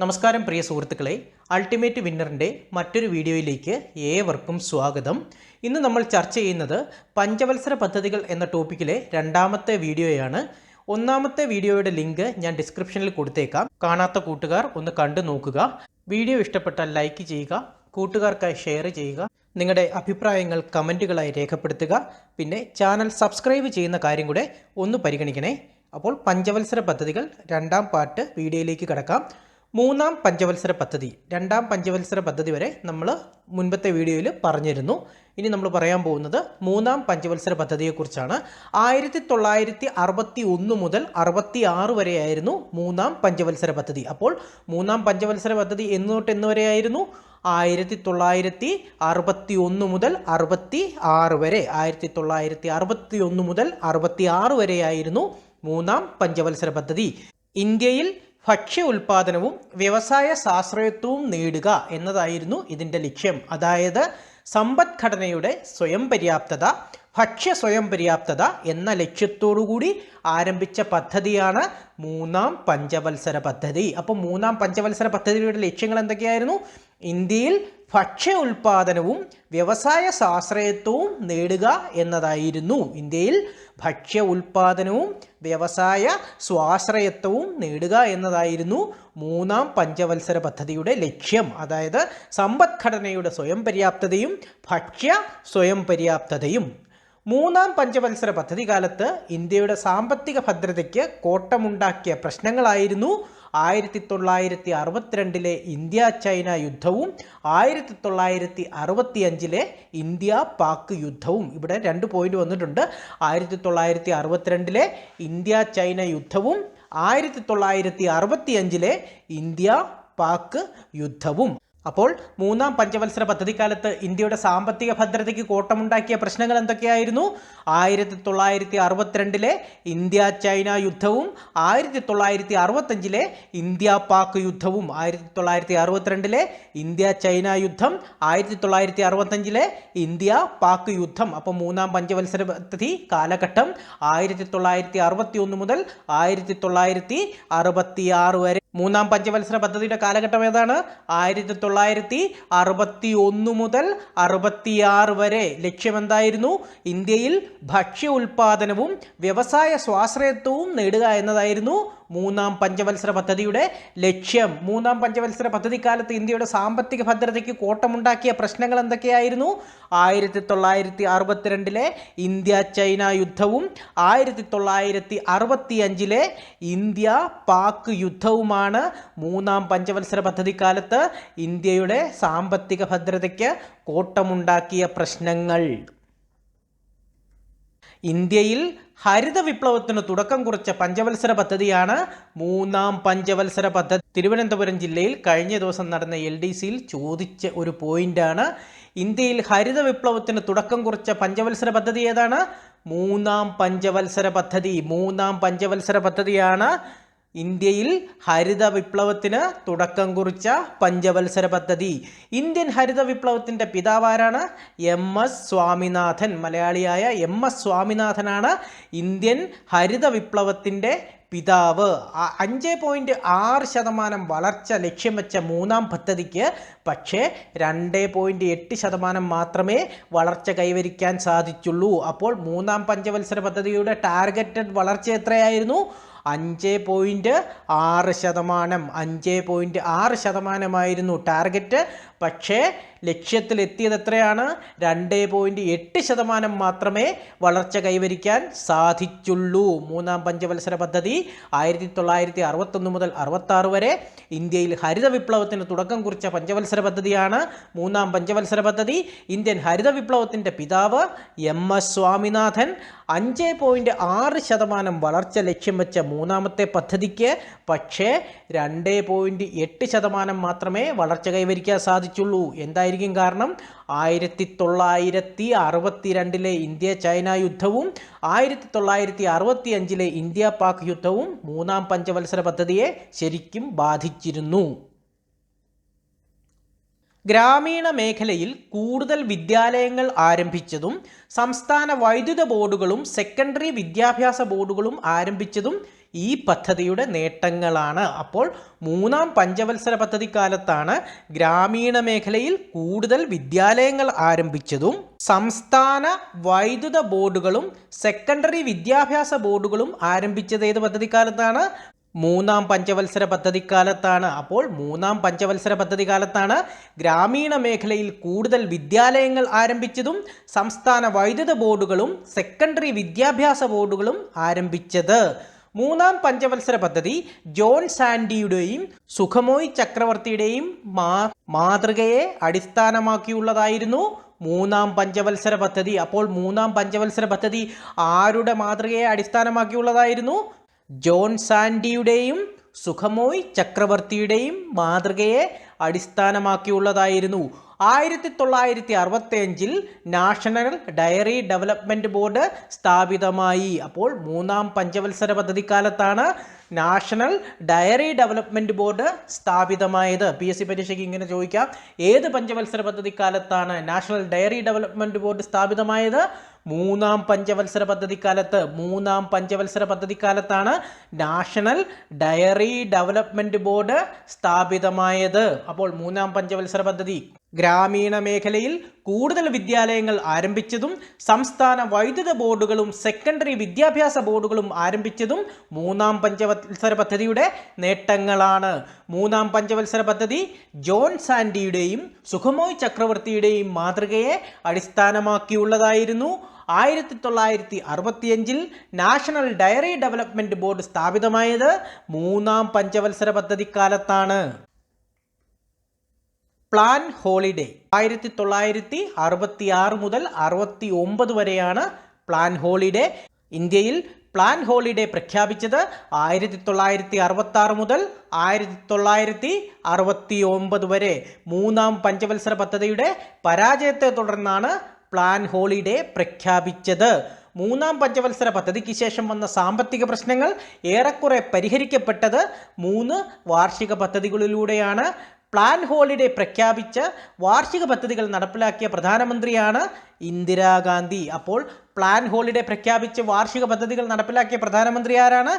നമസ്കാരം പ്രിയ സുഹൃത്തുക്കളെ, അൾട്ടിമേറ്റ് വിന്നറിൻ്റെ മറ്റൊരു വീഡിയോയിലേക്ക് ഏവർക്കും സ്വാഗതം. ഇന്ന് നമ്മൾ ചർച്ച ചെയ്യുന്നത് പഞ്ചവത്സര പദ്ധതികൾ എന്ന ടോപ്പിക്കിലെ രണ്ടാമത്തെ വീഡിയോയാണ്. ഒന്നാമത്തെ വീഡിയോയുടെ ലിങ്ക് ഞാൻ ഡിസ്ക്രിപ്ഷനിൽ കൊടുത്തേക്കാം. കാണാത്ത കൂട്ടുകാർ ഒന്ന് കണ്ടു നോക്കുക. വീഡിയോ ഇഷ്ടപ്പെട്ടാൽ ലൈക്ക് ചെയ്യുക, കൂട്ടുകാർക്കായി ഷെയർ ചെയ്യുക, നിങ്ങളുടെ അഭിപ്രായങ്ങൾ കമൻറ്റുകളായി രേഖപ്പെടുത്തുക. പിന്നെ ചാനൽ സബ്സ്ക്രൈബ് ചെയ്യുന്ന കാര്യം കൂടെ ഒന്ന് പരിഗണിക്കണേ. അപ്പോൾ പഞ്ചവത്സര പദ്ധതികൾ രണ്ടാം പാർട്ട് വീഡിയോയിലേക്ക് കടക്കാം. മൂന്നാം പഞ്ചവത്സര പദ്ധതി, രണ്ടാം പഞ്ചവത്സര പദ്ധതി വരെ നമ്മൾ മുൻപത്തെ വീഡിയോയിൽ പറഞ്ഞിരുന്നു. ഇനി നമ്മൾ പറയാൻ പോകുന്നത് മൂന്നാം പഞ്ചവത്സര പദ്ധതിയെക്കുറിച്ചാണ്. 1961 മുതൽ 66 വരെയായിരുന്നു മൂന്നാം പഞ്ചവത്സര പദ്ധതി. അപ്പോൾ മൂന്നാം പഞ്ചവത്സര പദ്ധതി എന്ന് തൊട്ട് എന്ന് വരെയായിരുന്നു? 1961 മുതൽ 66 വരെ. 1961 മുതൽ 66 വരെയായിരുന്നു മൂന്നാം പഞ്ചവത്സര പദ്ധതി. ഇന്ത്യയിൽ ഭക്ഷ്യ ഉൽപാദനവും വ്യവസായ സ്വാശ്രയത്വവും നേടുക എന്നതായിരുന്നു ഇതിൻ്റെ ലക്ഷ്യം. അതായത് സമ്പദ്ഘടനയുടെ സ്വയം പര്യാപ്തത, ഭക്ഷ്യ സ്വയം പര്യാപ്തത എന്ന ലക്ഷ്യത്തോടുകൂടി ആരംഭിച്ച പദ്ധതിയാണ് മൂന്നാം പഞ്ചവത്സര പദ്ധതി. അപ്പോൾ മൂന്നാം പഞ്ചവത്സര പദ്ധതിയുടെ ലക്ഷ്യങ്ങൾ എന്തൊക്കെയായിരുന്നു? ഇന്ത്യയിൽ ഭക്ഷ്യ ഉൽപാദനവും വ്യവസായ സ്വാശ്രയത്വവും നേടുക എന്നതായിരുന്നു. ഇന്ത്യയിൽ ഭക്ഷ്യ ഉൽപാദനവും വ്യവസായ സ്വാശ്രയത്വവും നേടുക എന്നതായിരുന്നു മൂന്നാം പഞ്ചവത്സര പദ്ധതിയുടെ ലക്ഷ്യം. അതായത് സമ്പദ്ഘടനയുടെ സ്വയം പര്യാപ്തതയും ഭക്ഷ്യ സ്വയം പര്യാപ്തതയും. മൂന്നാം പഞ്ചവത്സര പദ്ധതി കാലത്ത് ഇന്ത്യയുടെ സാമ്പത്തിക ഭദ്രതയ്ക്ക് കോട്ടമുണ്ടാക്കിയ പ്രശ്നങ്ങളായിരുന്നു 1962 ഇന്ത്യ ചൈന യുദ്ധവും 1965 ഇന്ത്യ പാക് യുദ്ധവും. ഇവിടെ 2 പോയിന്റ് വന്നിട്ടുണ്ട്. 1962 ഇന്ത്യ ചൈന യുദ്ധവും 1965 ഇന്ത്യ പാക് യുദ്ധവും. അപ്പോൾ മൂന്നാം പഞ്ചവത്സര പദ്ധതിക്കാലത്ത് ഇന്ത്യയുടെ സാമ്പത്തിക ഭദ്രതയ്ക്ക് കോട്ടമുണ്ടാക്കിയ പ്രശ്നങ്ങൾ എന്തൊക്കെയായിരുന്നു? 1962 ഇന്ത്യ ചൈന യുദ്ധവും 1965 ഇന്ത്യ പാക് യുദ്ധവും. 1962 ഇന്ത്യ ചൈന യുദ്ധം, 1965 ഇന്ത്യ പാക് യുദ്ധം. അപ്പോൾ മൂന്നാം പഞ്ചവത്സര പദ്ധതി കാലഘട്ടം 1961 മുതൽ 1966 വരെ. മൂന്നാം പഞ്ചവത്സര പദ്ധതിയുടെ കാലഘട്ടം ഏതാണ്? 1961 മുതൽ 66 വരെ. ലക്ഷ്യം എന്തായിരുന്നു? ഇന്ത്യയിൽ ഭക്ഷ്യ ഉൽപാദനവും വ്യവസായ സ്വാശ്രയത്വവും നേടുക എന്നതായിരുന്നു മൂന്നാം പഞ്ചവത്സര പദ്ധതിയുടെ ലക്ഷ്യം. മൂന്നാം പഞ്ചവത്സര പദ്ധതിക്കാലത്ത് ഇന്ത്യയുടെ സാമ്പത്തിക ഭദ്രതയ്ക്ക് കോട്ടമുണ്ടാക്കിയ പ്രശ്നങ്ങൾ എന്തൊക്കെയായിരുന്നു? 1962 ഇന്ത്യ ചൈന യുദ്ധവും 1965 ഇന്ത്യ പാക് യുദ്ധവുമാണ് മൂന്നാം പഞ്ചവത്സര പദ്ധതിക്കാലത്ത് ഇന്ത്യയുടെ സാമ്പത്തിക ഭദ്രതയ്ക്ക് കോട്ടമുണ്ടാക്കിയ പ്രശ്നങ്ങൾ. ഇന്ത്യയിൽ ഹരിത വിപ്ലവത്തിന് തുടക്കം കുറിച്ച പഞ്ചവത്സര പദ്ധതിയാണ് മൂന്നാം പഞ്ചവത്സര പദ്ധതി. തിരുവനന്തപുരം ജില്ലയിൽ കഴിഞ്ഞ ദിവസം നടന്ന LDCയിൽ ചോദിച്ച ഒരു പോയിന്റാണ്. ഇന്ത്യയിൽ ഹരിത വിപ്ലവത്തിന് തുടക്കം കുറിച്ച പഞ്ചവത്സര പദ്ധതി ഏതാണ്? മൂന്നാം പഞ്ചവത്സര പദ്ധതി. മൂന്നാം പഞ്ചവത്സര പദ്ധതിയാണ് ഇന്ത്യയിൽ ഹരിത വിപ്ലവത്തിന് തുടക്കം കുറിച്ച പഞ്ചവത്സര പദ്ധതി. ഇന്ത്യൻ ഹരിത വിപ്ലവത്തിൻ്റെ പിതാവാരാണ്? MS സ്വാമിനാഥൻ. മലയാളിയായ MS സ്വാമിനാഥനാണ് ഇന്ത്യൻ ഹരിത വിപ്ലവത്തിൻ്റെ പിതാവ്. 5.6% വളർച്ച ലക്ഷ്യം വെച്ച മൂന്നാം പദ്ധതിക്ക് പക്ഷേ 2.8% മാത്രമേ വളർച്ച കൈവരിക്കാൻ സാധിച്ചുള്ളൂ. അപ്പോൾ മൂന്നാം പഞ്ചവത്സര പദ്ധതിയുടെ ടാർഗറ്റഡ് വളർച്ച എത്രയായിരുന്നു? 5.6%. 5.6% ടാർഗറ്റ്. പക്ഷേ ലക്ഷ്യത്തിലെത്തിയത് എത്രയാണ്? 2.8% മാത്രമേ വളർച്ച കൈവരിക്കാൻ സാധിച്ചുള്ളൂ. മൂന്നാം പഞ്ചവത്സര പദ്ധതി 1961 മുതൽ 66 വരെ ഇന്ത്യയിൽ ഹരിത വിപ്ലവത്തിന് തുടക്കം കുറിച്ച പഞ്ചവത്സര പദ്ധതിയാണ് മൂന്നാം പഞ്ചവത്സര പദ്ധതി. ഇന്ത്യൻ ഹരിത വിപ്ലവത്തിൻ്റെ പിതാവ് MS സ്വാമിനാഥൻ. 5.6% വളർച്ച ലക്ഷ്യം വെച്ച മൂന്നാമത്തെ പദ്ധതിക്ക് പക്ഷേ 2.8% മാത്രമേ വളർച്ച കൈവരിക്കാൻ സാധിച്ചുള്ളൂ. എന്തായിരിക്കും കാരണം? 1962 ഇന്ത്യ ചൈന യുദ്ധവും 1965 ഇന്ത്യ പാക് യുദ്ധവും മൂന്നാം പഞ്ചവത്സര പദ്ധതിയെ ശരിക്കും ബാധിച്ചിരുന്നു. ഗ്രാമീണ മേഖലയിൽ കൂടുതൽ വിദ്യാലയങ്ങൾ ആരംഭിച്ചതും സംസ്ഥാന വൈദ്യുത ബോർഡുകളും സെക്കൻഡറി വിദ്യാഭ്യാസ ബോർഡുകളും ആരംഭിച്ചതും ഈ പദ്ധതിയുടെ നേട്ടങ്ങളാണ്. അപ്പോൾ മൂന്നാം പഞ്ചവത്സര പദ്ധതിക്കാലത്താണ് ഗ്രാമീണ മേഖലയിൽ കൂടുതൽ വിദ്യാലയങ്ങൾ ആരംഭിച്ചതും സംസ്ഥാന വൈദ്യുത ബോർഡുകളും സെക്കൻഡറി വിദ്യാഭ്യാസ ബോർഡുകളും ആരംഭിച്ചത് ഏത് പദ്ധതിക്കാലത്താണ്? മൂന്നാം പഞ്ചവത്സര പദ്ധതിക്കാലത്താണ്. അപ്പോൾ മൂന്നാം പഞ്ചവത്സര പദ്ധതിക്കാലത്താണ് ഗ്രാമീണ മേഖലയിൽ കൂടുതൽ വിദ്യാലയങ്ങൾ ആരംഭിച്ചതും സംസ്ഥാന വൈദ്യുത ബോർഡുകളും സെക്കൻഡറി വിദ്യാഭ്യാസ ബോർഡുകളും ആരംഭിച്ചത്. മൂന്നാം പഞ്ചവത്സര പദ്ധതി ജോൺ സാൻഡിയുടെയും സുഖമോയ് ചക്രവർത്തിയുടെയും മാതൃകയെ അടിസ്ഥാനമാക്കിയുള്ളതായിരുന്നു മൂന്നാം പഞ്ചവത്സര പദ്ധതി. അപ്പോൾ മൂന്നാം പഞ്ചവത്സര പദ്ധതി ആരുടെ മാതൃകയെ അടിസ്ഥാനമാക്കിയുള്ളതായിരുന്നു? ജോൺ സാൻഡിയുടെയും സുഖമോയ് ചക്രവർത്തിയുടെയും മാതൃകയെ അടിസ്ഥാനമാക്കിയുള്ളതായിരുന്നു. 1965 നാഷണൽ ഡയറി ഡെവലപ്മെൻറ്റ് ബോർഡ് സ്ഥാപിതമായി. അപ്പോൾ മൂന്നാം പഞ്ചവത്സര പദ്ധതിക്കാലത്താണ് നാഷണൽ ഡയറി ഡെവലപ്മെൻറ്റ് ബോർഡ് സ്ഥാപിതമായത്. PSC പരീക്ഷയ്ക്ക് ഇങ്ങനെ ചോദിക്കാം, ഏത് പഞ്ചവത്സര പദ്ധതിക്കാലത്താണ് നാഷണൽ ഡയറി ഡെവലപ്മെൻറ്റ് ബോർഡ് സ്ഥാപിതമായത്? മൂന്നാം പഞ്ചവത്സര പദ്ധതിക്കാലത്ത്. മൂന്നാം പഞ്ചവത്സര പദ്ധതിക്കാലത്താണ് നാഷണൽ ഡയറി ഡെവലപ്മെൻറ്റ് ബോർഡ് സ്ഥാപിതമായത്. അപ്പോൾ മൂന്നാം പഞ്ചവത്സര പദ്ധതി ഗ്രാമീണ മേഖലയിൽ കൂടുതൽ വിദ്യാലയങ്ങൾ ആരംഭിച്ചതും സംസ്ഥാന വൈദ്യുത ബോർഡുകളും സെക്കൻഡറി വിദ്യാഭ്യാസ ബോർഡുകളും ആരംഭിച്ചതും മൂന്നാം പഞ്ചവത്സര പദ്ധതിയുടെ നേട്ടങ്ങളാണ്. മൂന്നാം പഞ്ചവത്സര പദ്ധതി ജോൺ സാൻഡിയുടെയും സുഖമോയ് ചക്രവർത്തിയുടെയും മാതൃകയെ അടിസ്ഥാനമാക്കിയുള്ളതായിരുന്നു. 1965 നാഷണൽ ഡയറി ഡെവലപ്മെൻറ്റ് ബോർഡ് സ്ഥാപിതമായത് മൂന്നാം പഞ്ചവത്സര പദ്ധതിക്കാലത്താണ്. പ്ലാൻ ഹോളിഡേ 1966 മുതൽ 69 വരെയാണ് പ്ലാൻ ഹോളിഡേ. ഇന്ത്യയിൽ പ്ലാൻ ഹോളിഡേ പ്രഖ്യാപിച്ചത് 1966 മുതൽ 1969 വരെ. മൂന്നാം പഞ്ചവത്സര പദ്ധതിയുടെ പരാജയത്തെ തുടർന്നാണ് പ്ലാൻ ഹോളിഡേ പ്രഖ്യാപിച്ചത്. മൂന്നാം പഞ്ചവത്സര പദ്ധതിക്ക് ശേഷം വന്ന സാമ്പത്തിക പ്രശ്നങ്ങൾ ഏറെക്കുറെ പരിഹരിക്കപ്പെട്ടത് 3 വാർഷിക പദ്ധതികളിലൂടെയാണ്. പ്ലാൻ ഹോളിഡേ പ്രഖ്യാപിച്ച് വാർഷിക പദ്ധതികൾ നടപ്പിലാക്കിയ പ്രധാനമന്ത്രിയാണ് ഇന്ദിരാഗാന്ധി. അപ്പോൾ പ്ലാൻ ഹോളിഡേ പ്രഖ്യാപിച്ച് വാർഷിക പദ്ധതികൾ നടപ്പിലാക്കിയ പ്രധാനമന്ത്രി ആരാണ്?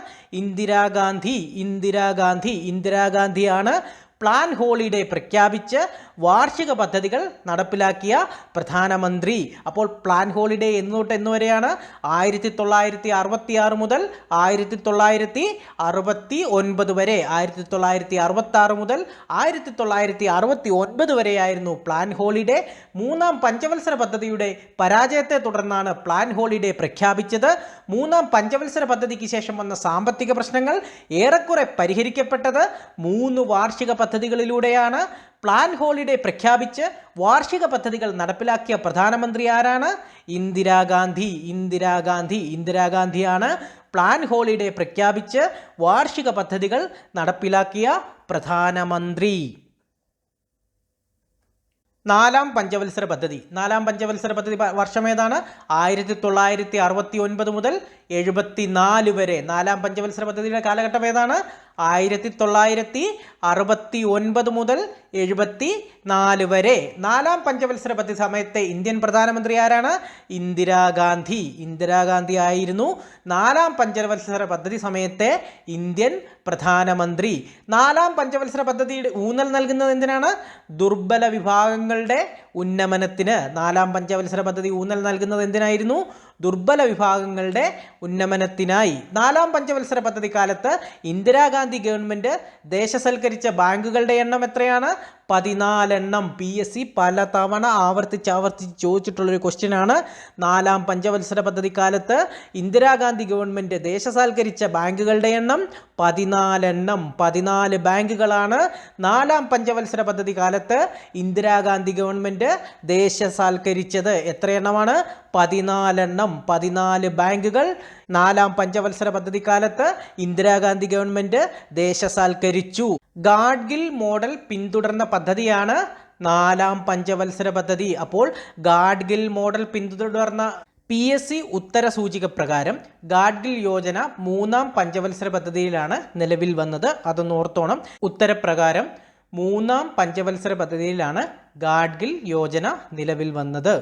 ഇന്ദിരാഗാന്ധിയാണ് പ്ലാൻ ഹോളിഡേ പ്രഖ്യാപിച്ച് വാർഷിക പദ്ധതികൾ നടപ്പിലാക്കിയ പ്രധാനമന്ത്രി. അപ്പോൾ പ്ലാൻ ഹോളിഡേ എന്നോട്ട് എന്നുവരെയാണ്? 1966 മുതൽ 1969 വരെ. 1966 മുതൽ 1969 വരെയായിരുന്നു പ്ലാൻ ഹോളിഡേ. മൂന്നാം പഞ്ചവത്സര പദ്ധതിയുടെ പരാജയത്തെ തുടർന്നാണ് പ്ലാൻ ഹോളിഡേ പ്രഖ്യാപിച്ചത്. മൂന്നാം പഞ്ചവത്സര പദ്ധതിക്ക് ശേഷം വന്ന സാമ്പത്തിക പ്രശ്നങ്ങൾ ഏറെക്കുറെ പരിഹരിക്കപ്പെട്ടത് 3 വാർഷിക പദ്ധതികളിലൂടെയാണ്. പ്ലാൻ ഹോളിഡേ പ്രഖ്യാപിച്ച് വാർഷിക പദ്ധതികൾ നടപ്പിലാക്കിയ പ്രധാനമന്ത്രി ആരാണ്? ഇന്ദിരാഗാന്ധിയാണ് പ്ലാൻ ഹോളിഡേ പ്രഖ്യാപിച്ച് വാർഷിക പദ്ധതികൾ നടപ്പിലാക്കിയ പ്രധാനമന്ത്രി. നാലാം പഞ്ചവത്സര പദ്ധതി വർഷം ഏതാണ്? 1969 മുതൽ 74 വരെ. നാലാം പഞ്ചവത്സര പദ്ധതിയുടെ കാലഘട്ടം ഏതാണ്? 1969 മുതൽ 74 വരെ. നാലാം പഞ്ചവത്സര പദ്ധതി സമയത്തെ ഇന്ത്യൻ പ്രധാനമന്ത്രി ആരാണ്? ഇന്ദിരാഗാന്ധി ആയിരുന്നു നാലാം പഞ്ചവത്സര പദ്ധതി സമയത്തെ ഇന്ത്യൻ പ്രധാനമന്ത്രി. നാലാം പഞ്ചവത്സര പദ്ധതിയുടെ ഊന്നൽ നൽകുന്നത് എന്തിനാണ്? ദുർബല വിഭാഗങ്ങളുടെ ഉന്നമനത്തിന്. നാലാം പഞ്ചവത്സര പദ്ധതി ഊന്നൽ നൽകുന്നത് എന്തിനായിരുന്നു? ദുർബല വിഭാഗങ്ങളുടെ ഉന്നമനത്തിനായി. നാലാം പഞ്ചവത്സര പദ്ധതി കാലത്ത് ഇന്ദിരാഗാന്ധി ഗവൺമെൻറ് ദേശസൽക്കരിച്ച ബാങ്കുകളുടെ എണ്ണം എത്രയാണ്? 14 എണ്ണം. PSC പലതവണ ആവർത്തിച്ച് ചോദിച്ചിട്ടുള്ളൊരു ക്വസ്റ്റ്യൻ ആണ്. നാലാം പഞ്ചവത്സര പദ്ധതി കാലത്ത് ഇന്ദിരാഗാന്ധി ഗവൺമെൻറ് ദേശസാൽക്കരിച്ച ബാങ്കുകളുടെ എണ്ണം 14 എണ്ണം. 14 ബാങ്കുകളാണ് നാലാം പഞ്ചവത്സര പദ്ധതി കാലത്ത് ഇന്ദിരാഗാന്ധി ഗവൺമെൻറ് ദേശസാൽക്കരിച്ചത്. എത്ര എണ്ണമാണ്? 14 എണ്ണം. 14 ബാങ്കുകൾ നാലാം പഞ്ചവത്സര പദ്ധതി കാലത്ത് ഇന്ദിരാഗാന്ധി ഗവൺമെൻറ് ദേശസാൽക്കരിച്ചു. ഗാഡ്ഗിൽ മോഡൽ പിന്തുടർന്ന പദ്ധതിയാണ് നാലാം പഞ്ചവത്സര പദ്ധതി. അപ്പോൾ ഗാഡ്ഗിൽ മോഡൽ പിന്തുടർന്ന PSC ഉത്തര സൂചിക പ്രകാരം ഗാഡ്ഗിൽ യോജന മൂന്നാം പഞ്ചവത്സര പദ്ധതിയിലാണ് നിലവിൽ വന്നത്. അതൊന്ന് ഓർത്തോണം. ഉത്തരപ്രകാരം മൂന്നാം പഞ്ചവത്സര പദ്ധതിയിലാണ് ഗാഡ്ഗിൽ യോജന നിലവിൽ വന്നത്.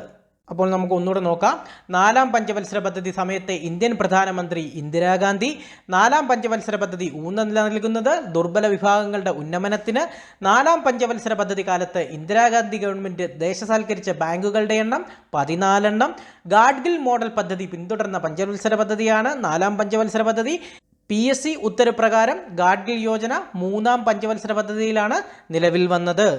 അപ്പോൾ നമുക്ക് ഒന്നുകൂടെ നോക്കാം. നാലാം പഞ്ചവത്സര പദ്ധതി സമയത്തെ ഇന്ത്യൻ പ്രധാനമന്ത്രി ഇന്ദിരാഗാന്ധി. നാലാം പഞ്ചവത്സര പദ്ധതി ഊന്നൽ നൽകുന്നത് ദുർബല വിഭാഗങ്ങളുടെ ഉന്നമനത്തിന്. നാലാം പഞ്ചവത്സര പദ്ധതി കാലത്ത് ഇന്ദിരാഗാന്ധി ഗവൺമെൻറ് ദേശസാൽക്കരിച്ച ബാങ്കുകളുടെ എണ്ണം 14. ഗാഡ്ഗിൽ മോഡൽ പദ്ധതി പിന്തുടർന്ന പഞ്ചവത്സര പദ്ധതിയാണ് നാലാം പഞ്ചവത്സര പദ്ധതി. PSC ഉത്തരവ് പ്രകാരം ഗാഡ്ഗിൽ യോജന മൂന്നാം പഞ്ചവത്സര പദ്ധതിയിലാണ് നിലവിൽ വന്നത്.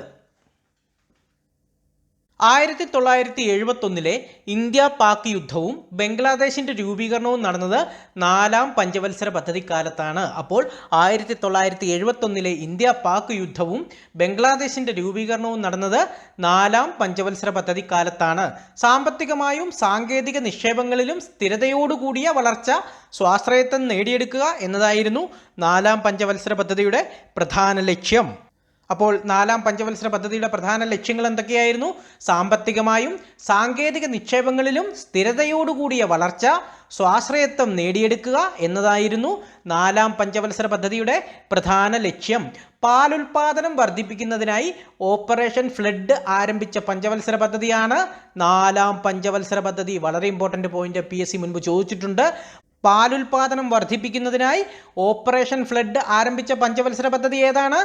1971 ഇന്ത്യ പാക് യുദ്ധവും ബംഗ്ലാദേശിൻ്റെ രൂപീകരണവും നടന്നത് നാലാം പഞ്ചവത്സര പദ്ധതിക്കാലത്താണ്. അപ്പോൾ 1971 ഇന്ത്യ പാക് യുദ്ധവും ബംഗ്ലാദേശിൻ്റെ രൂപീകരണവും നടന്നത് നാലാം പഞ്ചവത്സര പദ്ധതിക്കാലത്താണ്. സാമ്പത്തികമായും സാങ്കേതിക നിക്ഷേപങ്ങളിലും സ്ഥിരതയോടുകൂടിയ വളർച്ച, സ്വാശ്രയത്വം നേടിയെടുക്കുക എന്നതായിരുന്നു നാലാം പഞ്ചവത്സര പദ്ധതിയുടെ പ്രധാന ലക്ഷ്യം. അപ്പോൾ നാലാം പഞ്ചവത്സര പദ്ധതിയുടെ പ്രധാന ലക്ഷ്യങ്ങൾ എന്തൊക്കെയായിരുന്നു? സാമ്പത്തികമായും സാങ്കേതിക നിക്ഷേപങ്ങളിലും സ്ഥിരതയോടുകൂടിയ വളർച്ച, സ്വാശ്രയത്വം നേടിയെടുക്കുക എന്നതായിരുന്നു നാലാം പഞ്ചവത്സര പദ്ധതിയുടെ പ്രധാന ലക്ഷ്യം. പാലുൽപാദനം വർദ്ധിപ്പിക്കുന്നതിനായി ഓപ്പറേഷൻ ഫ്ലഡ് ആരംഭിച്ച പഞ്ചവത്സര പദ്ധതിയാണ് നാലാം പഞ്ചവത്സര പദ്ധതി. വളരെ ഇമ്പോർട്ടൻ്റ് പോയിന്റ് PSC മുൻപ് ചോദിച്ചിട്ടുണ്ട്. പാലുൽപാദനം വർദ്ധിപ്പിക്കുന്നതിനായി ഓപ്പറേഷൻ ഫ്ലഡ് ആരംഭിച്ച പഞ്ചവത്സര പദ്ധതി ഏതാണ്?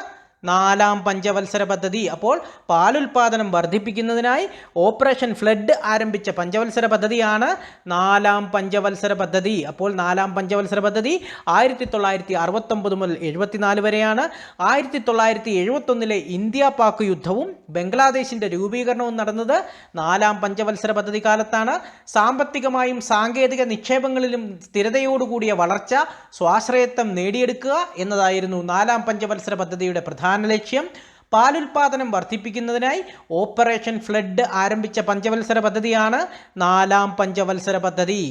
നാലാം പഞ്ചവത്സര പദ്ധതി. അപ്പോൾ പാലുൽപാദനം വർദ്ധിപ്പിക്കുന്നതിനായി ഓപ്പറേഷൻ ഫ്ലഡ് ആരംഭിച്ച പഞ്ചവത്സര പദ്ധതിയാണ് നാലാം പഞ്ചവത്സര പദ്ധതി. അപ്പോൾ നാലാം പഞ്ചവത്സര പദ്ധതി 1969 മുതൽ 74 വരെയാണ്. 1971 ഇന്ത്യ പാക് യുദ്ധവും ബംഗ്ലാദേശിൻ്റെ രൂപീകരണവും നടന്നത് നാലാം പഞ്ചവത്സര പദ്ധതി കാലത്താണ്. സാമ്പത്തികമായും സാങ്കേതിക നിക്ഷേപങ്ങളിലും സ്ഥിരതയോടുകൂടിയ വളർച്ച, സ്വാശ്രയത്വം നേടിയെടുക്കുക എന്നതായിരുന്നു നാലാം പഞ്ചവത്സര പദ്ധതിയുടെ പ്രധാന ലക്ഷ്യം. പാലുൽപാദനം വർദ്ധിപ്പിക്കുന്നതിനായി ഓപ്പറേഷൻ ഫ്ലഡ് ആരംഭിച്ച പഞ്ചവത്സര പദ്ധതിയാണ് നാലാം പഞ്ചവത്സര പദ്ധതി.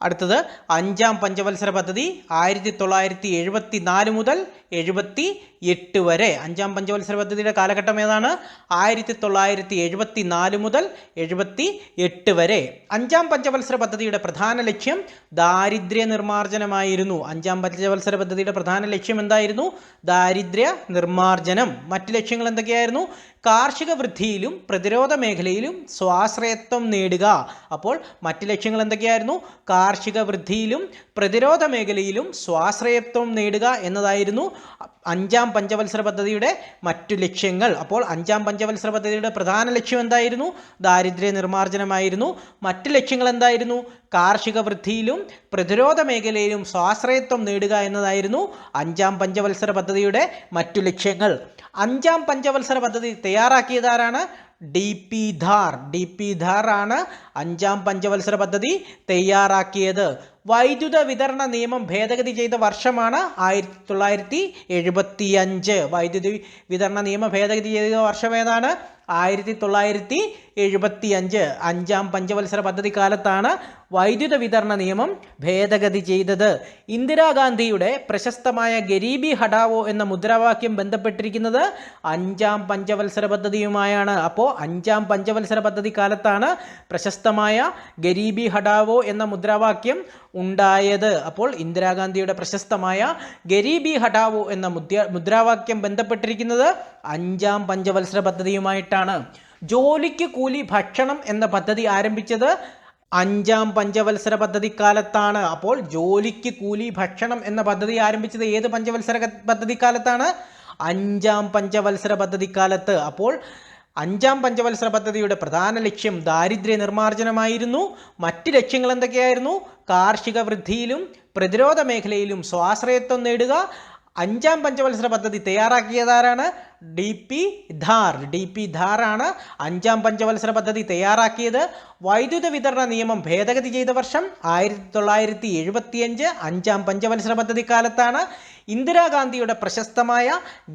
അടുത്തത് അഞ്ചാം പഞ്ചവത്സര പദ്ധതി 1974 മുതൽ 78 വരെ. അഞ്ചാം പഞ്ചവത്സര പദ്ധതിയുടെ കാലഘട്ടം ഏതാണ്? 1974 മുതൽ 78 വരെ. അഞ്ചാം പഞ്ചവത്സര പദ്ധതിയുടെ പ്രധാന ലക്ഷ്യം ദാരിദ്ര്യ നിർമ്മാർജ്ജനമായിരുന്നു. അഞ്ചാം പഞ്ചവത്സര പദ്ധതിയുടെ പ്രധാന ലക്ഷ്യം എന്തായിരുന്നു? ദാരിദ്ര്യ നിർമ്മാർജ്ജനം. മറ്റ് ലക്ഷ്യങ്ങൾ എന്തൊക്കെയായിരുന്നു? കാർഷിക വൃദ്ധിയിലും പ്രതിരോധ മേഖലയിലും സ്വാശ്രയത്വം നേടുക. അപ്പോൾ മറ്റ് ലക്ഷ്യങ്ങൾ എന്തൊക്കെയായിരുന്നു? കാർഷിക വൃദ്ധിയിലും പ്രതിരോധ മേഖലയിലും സ്വാശ്രയത്വം നേടുക എന്നതായിരുന്നു അഞ്ചാം പഞ്ചവത്സര പദ്ധതിയുടെ മറ്റു ലക്ഷ്യങ്ങൾ. അപ്പോൾ അഞ്ചാം പഞ്ചവത്സര പദ്ധതിയുടെ പ്രധാന ലക്ഷ്യം എന്തായിരുന്നു? ദാരിദ്ര്യ നിർമ്മാർജ്ജനമായിരുന്നു. മറ്റ് ലക്ഷ്യങ്ങൾ എന്തായിരുന്നു? കാർഷിക വൃദ്ധിയിലും പ്രതിരോധ മേഖലയിലും സ്വാശ്രയത്വം നേടുക എന്നതായിരുന്നു അഞ്ചാം പഞ്ചവത്സര പദ്ധതിയുടെ മറ്റു ലക്ഷ്യങ്ങൾ. അഞ്ചാം പഞ്ചവത്സര പദ്ധതി തയ്യാറാക്കിയതാരാണ്? DP ധാർ ആണ് അഞ്ചാം പഞ്ചവത്സര പദ്ധതി തയ്യാറാക്കിയത്. വൈദ്യുത വിതരണ നിയമം ഭേദഗതി ചെയ്ത വർഷമാണ് 1975. വൈദ്യുതി വിതരണ നിയമം ഭേദഗതി ചെയ്ത വർഷം ഏതാണ്? 1975. അഞ്ചാം പഞ്ചവത്സര പദ്ധതി കാലത്താണ് വൈദ്യുത വിതരണ നിയമം ഭേദഗതി ചെയ്തത്. ഇന്ദിരാഗാന്ധിയുടെ പ്രശസ്തമായ ഗരീബി ഹഠാവോ എന്ന മുദ്രാവാക്യം ബന്ധപ്പെട്ടിരിക്കുന്നത് അഞ്ചാം പഞ്ചവത്സര പദ്ധതിയുമായാണ്. അപ്പോൾ അഞ്ചാം പഞ്ചവത്സര പദ്ധതി കാലത്താണ് പ്രശസ്തമായ ഗരീബി ഹഠാവോ എന്ന മുദ്രാവാക്യം ഉണ്ടായത്. അപ്പോൾ ഇന്ദിരാഗാന്ധിയുടെ പ്രശസ്തമായ ഗരീബി ഹഠാവോ എന്ന മുദ്രാവാക്യം ബന്ധപ്പെട്ടിരിക്കുന്നത് അഞ്ചാം പഞ്ചവത്സര പദ്ധതിയുമായിട്ടാണ്. ജോലിക്ക് കൂലി ഭക്ഷണം എന്ന പദ്ധതി ആരംഭിച്ചത് അഞ്ചാം പഞ്ചവത്സര പദ്ധതിക്കാലത്താണ്. അപ്പോൾ ജോലിക്ക് കൂലി ഭക്ഷണം എന്ന പദ്ധതി ആരംഭിച്ചത് ഏത് പഞ്ചവത്സര പദ്ധതിക്കാലത്താണ്? അഞ്ചാം പഞ്ചവത്സര പദ്ധതിക്കാലത്ത്. അപ്പോൾ അഞ്ചാം പഞ്ചവത്സര പദ്ധതിയുടെ പ്രധാന ലക്ഷ്യം ദാരിദ്ര്യ നിർമ്മാർജ്ജനമായിരുന്നു. മറ്റ് ലക്ഷ്യങ്ങൾ എന്തൊക്കെയായിരുന്നു? കാർഷിക വൃദ്ധിയിലും പ്രതിരോധ മേഖലയിലും സ്വാശ്രയത്വം നേടുക. അഞ്ചാം പഞ്ചവത്സര പദ്ധതി തയ്യാറാക്കിയതാരാണ്? DP ധാർ ആണ് അഞ്ചാം പഞ്ചവത്സര പദ്ധതി തയ്യാറാക്കിയത്. വൈദ്യുത വിതരണ നിയമം ഭേദഗതി ചെയ്ത വർഷം 1975. അഞ്ചാം പഞ്ചവത്സര പദ്ധതി കാലത്താണ്. ഇന്ദിരാഗാന്ധിയുടെ പ്രശസ്തമായ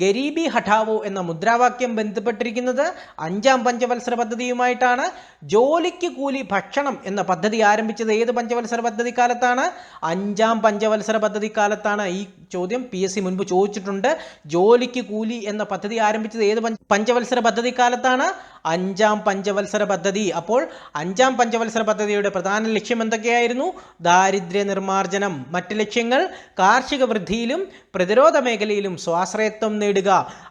ഗരീബി ഹഠാവോ എന്ന മുദ്രാവാക്യം ബന്ധപ്പെട്ടിരിക്കുന്നത് അഞ്ചാം പഞ്ചവത്സര പദ്ധതിയുമായിട്ടാണ്. ജോലിക്ക് കൂലി ഭക്ഷണം എന്ന പദ്ധതി ആരംഭിച്ചത് ഏത് പഞ്ചവത്സര പദ്ധതി കാലത്താണ്? അഞ്ചാം പഞ്ചവത്സര പദ്ധതി കാലത്താണ്. ഈ ചോദ്യം PSC മുൻപ് ചോദിച്ചിട്ടുണ്ട്. ജോലിക്ക് കൂലി എന്ന പദ്ധതി ആരംഭിച്ചത് ഏത് പഞ്ചവത്സര പദ്ധതി കാലത്താണ്? അഞ്ചാം പഞ്ചവത്സര പദ്ധതി. അപ്പോൾ അഞ്ചാം പഞ്ചവത്സര പദ്ധതിയുടെ പ്രധാന ലക്ഷ്യം എന്തൊക്കെയായിരുന്നു? ദാരിദ്ര്യ നിർമ്മാർജ്ജനം. മറ്റ് ലക്ഷ്യങ്ങൾ കാർഷിക വൃദ്ധിയിലും പ്രതിരോധ മേഖലയിലും സ്വാശ്രയത്വം നേടുക.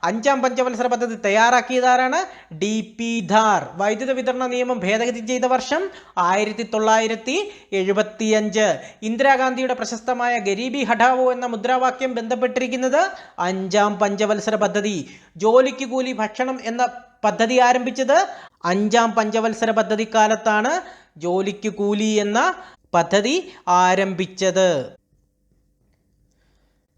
അഞ്ചാം പഞ്ചവത്സര പദ്ധതി തയ്യാറാക്കിയതാരാണ്? DP ധാർ. വൈദ്യുത വിതരണ നിയമം ഭേദഗതി ചെയ്ത വർഷം 1975. ഇന്ദിരാഗാന്ധിയുടെ പ്രശസ്തമായ ഗരീബി ഹഠാവോ എന്ന മുദ്രാവാക്യം ബന്ധപ്പെട്ടിരിക്കുന്നത് അഞ്ചാം പഞ്ചവത്സര പദ്ധതി. ജോലിക്ക് കൂലി ഭക്ഷണം എന്ന പദ്ധതി ആരംഭിച്ചത് അഞ്ചാം പഞ്ചവത്സര പദ്ധതി കാലത്താണ്. ജോലിക്ക് കൂലി എന്ന പദ്ധതി ആരംഭിച്ചത്.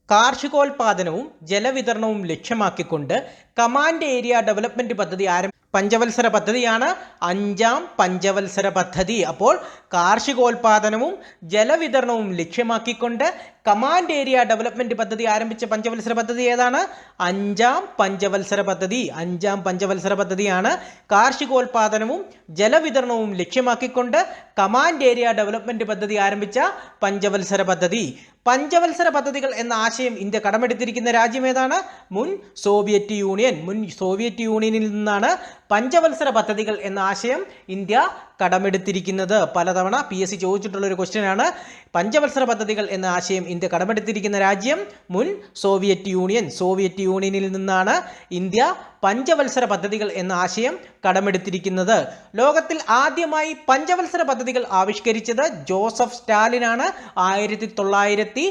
കാർഷികോൽപാദനവും ജലവിതരണവും ലക്ഷ്യമാക്കിക്കൊണ്ട് കമാൻഡ് ഏരിയ ഡെവലപ്മെന്റ് പദ്ധതി പഞ്ചവത്സര പദ്ധതിയാണ് അഞ്ചാം പഞ്ചവത്സര പദ്ധതി. അപ്പോൾ കാർഷികോൽപാദനവും ജലവിതരണവും ലക്ഷ്യമാക്കിക്കൊണ്ട് കമാൻഡ് ഏരിയ ഡെവലപ്മെന്റ് പദ്ധതി ആരംഭിച്ച പഞ്ചവത്സര പദ്ധതി ഏതാണ്? അഞ്ചാം പഞ്ചവത്സര പദ്ധതി. അഞ്ചാം പഞ്ചവത്സര പദ്ധതിയാണ് കാർഷികോൽപാദനവും ജലവിതരണവും ലക്ഷ്യമാക്കിക്കൊണ്ട് കമാൻഡ് ഏരിയ ഡെവലപ്മെന്റ് പദ്ധതി ആരംഭിച്ച പഞ്ചവത്സര പദ്ധതി. പഞ്ചവത്സര പദ്ധതികൾ എന്ന ആശയം ഇന്ത്യ കടമെടുത്തിരിക്കുന്ന രാജ്യം ഏതാണ്? മുൻ സോവിയറ്റ് യൂണിയൻ. മുൻ സോവിയറ്റ് യൂണിയനിൽ നിന്നാണ് പഞ്ചവത്സര പദ്ധതികൾ എന്ന ആശയം ഇന്ത്യ കടമെടുത്തിരിക്കുന്നത്. പലതവണ PSC ചോദിച്ചിട്ടുള്ള ഒരു ക്വസ്റ്റ്യൻ ആണ്. പഞ്ചവത്സര പദ്ധതികൾ എന്ന ആശയം ഇന്ത്യ കടമെടുത്തിരിക്കുന്ന രാജ്യം മുൻ സോവിയറ്റ് യൂണിയൻ. സോവിയറ്റ് യൂണിയനിൽ നിന്നാണ് ഇന്ത്യ പഞ്ചവത്സര പദ്ധതികൾ എന്ന ആശയം കടമെടുത്തിരിക്കുന്നത്. ലോകത്തിൽ ആദ്യമായി പഞ്ചവത്സര പദ്ധതികൾ ആവിഷ്കരിച്ചത് ജോസഫ് സ്റ്റാലിനാണ് 1928.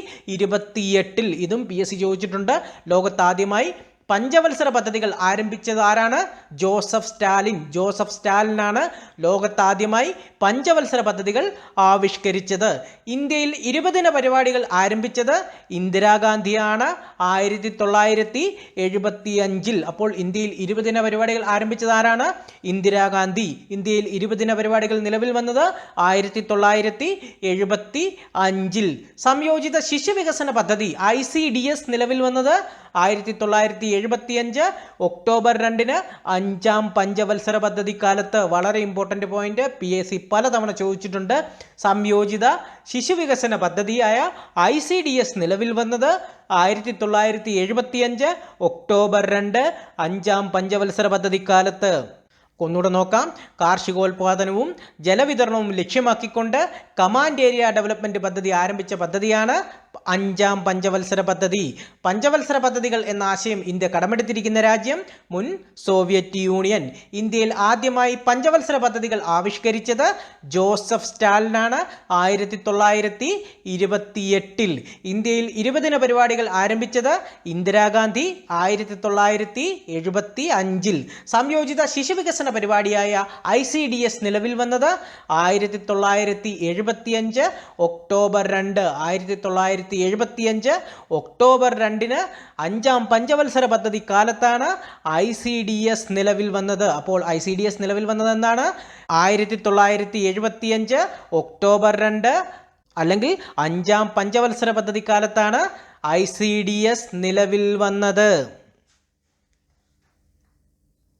ഇതും PSC ചോദിച്ചിട്ടുണ്ട്. ലോകത്ത് ആദ്യമായി പഞ്ചവത്സര പദ്ധതികൾ ആരംഭിച്ചത് ആരാണ്? ജോസഫ് സ്റ്റാലിൻ. ജോസഫ് സ്റ്റാലിനാണ് ലോകത്താദ്യമായി പഞ്ചവത്സര പദ്ധതികൾ ആവിഷ്കരിച്ചത്. ഇന്ത്യയിൽ 20 ദിന പരിപാടികൾ ആരംഭിച്ചത് ഇന്ദിരാഗാന്ധിയാണ് 1975. അപ്പോൾ ഇന്ത്യയിൽ 20 ദിന പരിപാടികൾ ആരംഭിച്ചത് ആരാണ്? ഇന്ദിരാഗാന്ധി. ഇന്ത്യയിൽ 20 ദിന പരിപാടികൾ നിലവിൽ വന്നത് 1975. സംയോജിത ശിശു വികസന പദ്ധതി ICDS നിലവിൽ വന്നത് 1975 ഒക്ടോബർ 2 അഞ്ചാം പഞ്ചവത്സര പദ്ധതി കാലത്ത്. വളരെ ഇമ്പോർട്ടൻ്റ് പോയിന്റ്, PSC പലതവണ ചോദിച്ചിട്ടുണ്ട്. സംയോജിത ശിശു വികസന പദ്ധതിയായ ICDS നിലവിൽ വന്നത് 1975 ഒക്ടോബർ 2 അഞ്ചാം പഞ്ചവത്സര പദ്ധതി കാലത്ത്. ഒന്നുകൂടെ നോക്കാം. കാർഷികോൽപാദനവും ജലവിതരണവും ലക്ഷ്യമാക്കിക്കൊണ്ട് കമാൻഡ് ഏരിയ ഡെവലപ്മെന്റ് പദ്ധതി ആരംഭിച്ച പദ്ധതിയാണ് അഞ്ചാം പഞ്ചവത്സര പദ്ധതി. പഞ്ചവത്സര പദ്ധതികൾ എന്ന ആശയം ഇന്ത്യ കടമെടുത്തിരിക്കുന്ന രാജ്യം മുൻ സോവിയറ്റ് യൂണിയൻ. ഇന്ത്യയിൽ ആദ്യമായി പഞ്ചവത്സര പദ്ധതികൾ ആവിഷ്കരിച്ചത് ജോസഫ് സ്റ്റാലിനാണ് 1928. ഇന്ത്യയിൽ 20 ദിന പരിപാടികൾ ആരംഭിച്ചത് ഇന്ദിരാഗാന്ധി 1975. സംയോജിത ശിശു വികസന പരിപാടിയായ ICDS നിലവിൽ വന്നത് 1975 ഒക്ടോബർ 2. 1975 ഒക്ടോബർ 2 അഞ്ചാം പഞ്ചവത്സര പദ്ധതി കാലത്താണ് ICDS നിലവിൽ വന്നത്. അപ്പോൾ ICDS നിലവിൽ വന്നത് എന്താണ്? 1975 ഒക്ടോബർ 2 അല്ലെങ്കിൽ അഞ്ചാം പഞ്ചവത്സര പദ്ധതി കാലത്താണ് ICDS നിലവിൽ വന്നത്.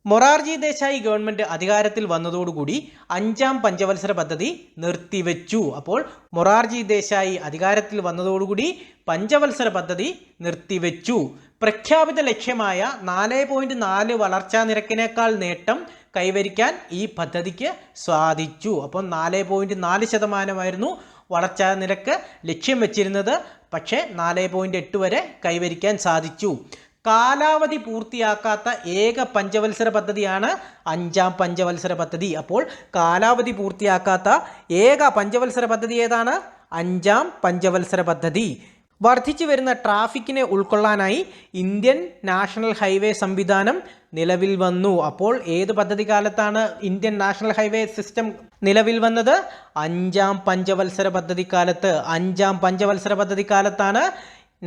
മൊറാർജി ദേശായി ഗവൺമെന്റ് അധികാരത്തിൽ വന്നതോടുകൂടി അഞ്ചാം പഞ്ചവത്സര പദ്ധതി നിർത്തിവെച്ചു. അപ്പോൾ മൊറാർജി ദേശായി അധികാരത്തിൽ വന്നതോടുകൂടി പഞ്ചവത്സര പദ്ധതി നിർത്തിവെച്ചു. പ്രഖ്യാപിത ലക്ഷ്യമായ 4.4 വളർച്ചാ നിരക്കിനേക്കാൾ നേട്ടം കൈവരിക്കാൻ ഈ പദ്ധതിക്ക് സാധിച്ചു. അപ്പം 4.4% വളർച്ചാ നിരക്ക് ലക്ഷ്യം വെച്ചിരുന്നത്. പക്ഷേ 4.8 വരെ കൈവരിക്കാൻ സാധിച്ചു. കാലാവധി പൂർത്തിയാക്കാത്ത ഏക പഞ്ചവത്സര പദ്ധതിയാണ് അഞ്ചാം പഞ്ചവത്സര പദ്ധതി. അപ്പോൾ കാലാവധി പൂർത്തിയാക്കാത്ത ഏക പഞ്ചവത്സര പദ്ധതി ഏതാണ്? അഞ്ചാം പഞ്ചവത്സര പദ്ധതി. വർദ്ധിച്ചു വരുന്ന ട്രാഫിക്കിനെ ഉൾക്കൊള്ളാനായി ഇന്ത്യൻ നാഷണൽ ഹൈവേ സംവിധാനം നിലവിൽ വന്നു. അപ്പോൾ ഏത് പദ്ധതി കാലത്താണ് ഇന്ത്യൻ നാഷണൽ ഹൈവേ സിസ്റ്റം നിലവിൽ വന്നത്? അഞ്ചാം പഞ്ചവത്സര പദ്ധതി കാലത്ത്. അഞ്ചാം പഞ്ചവത്സര പദ്ധതി കാലത്താണ്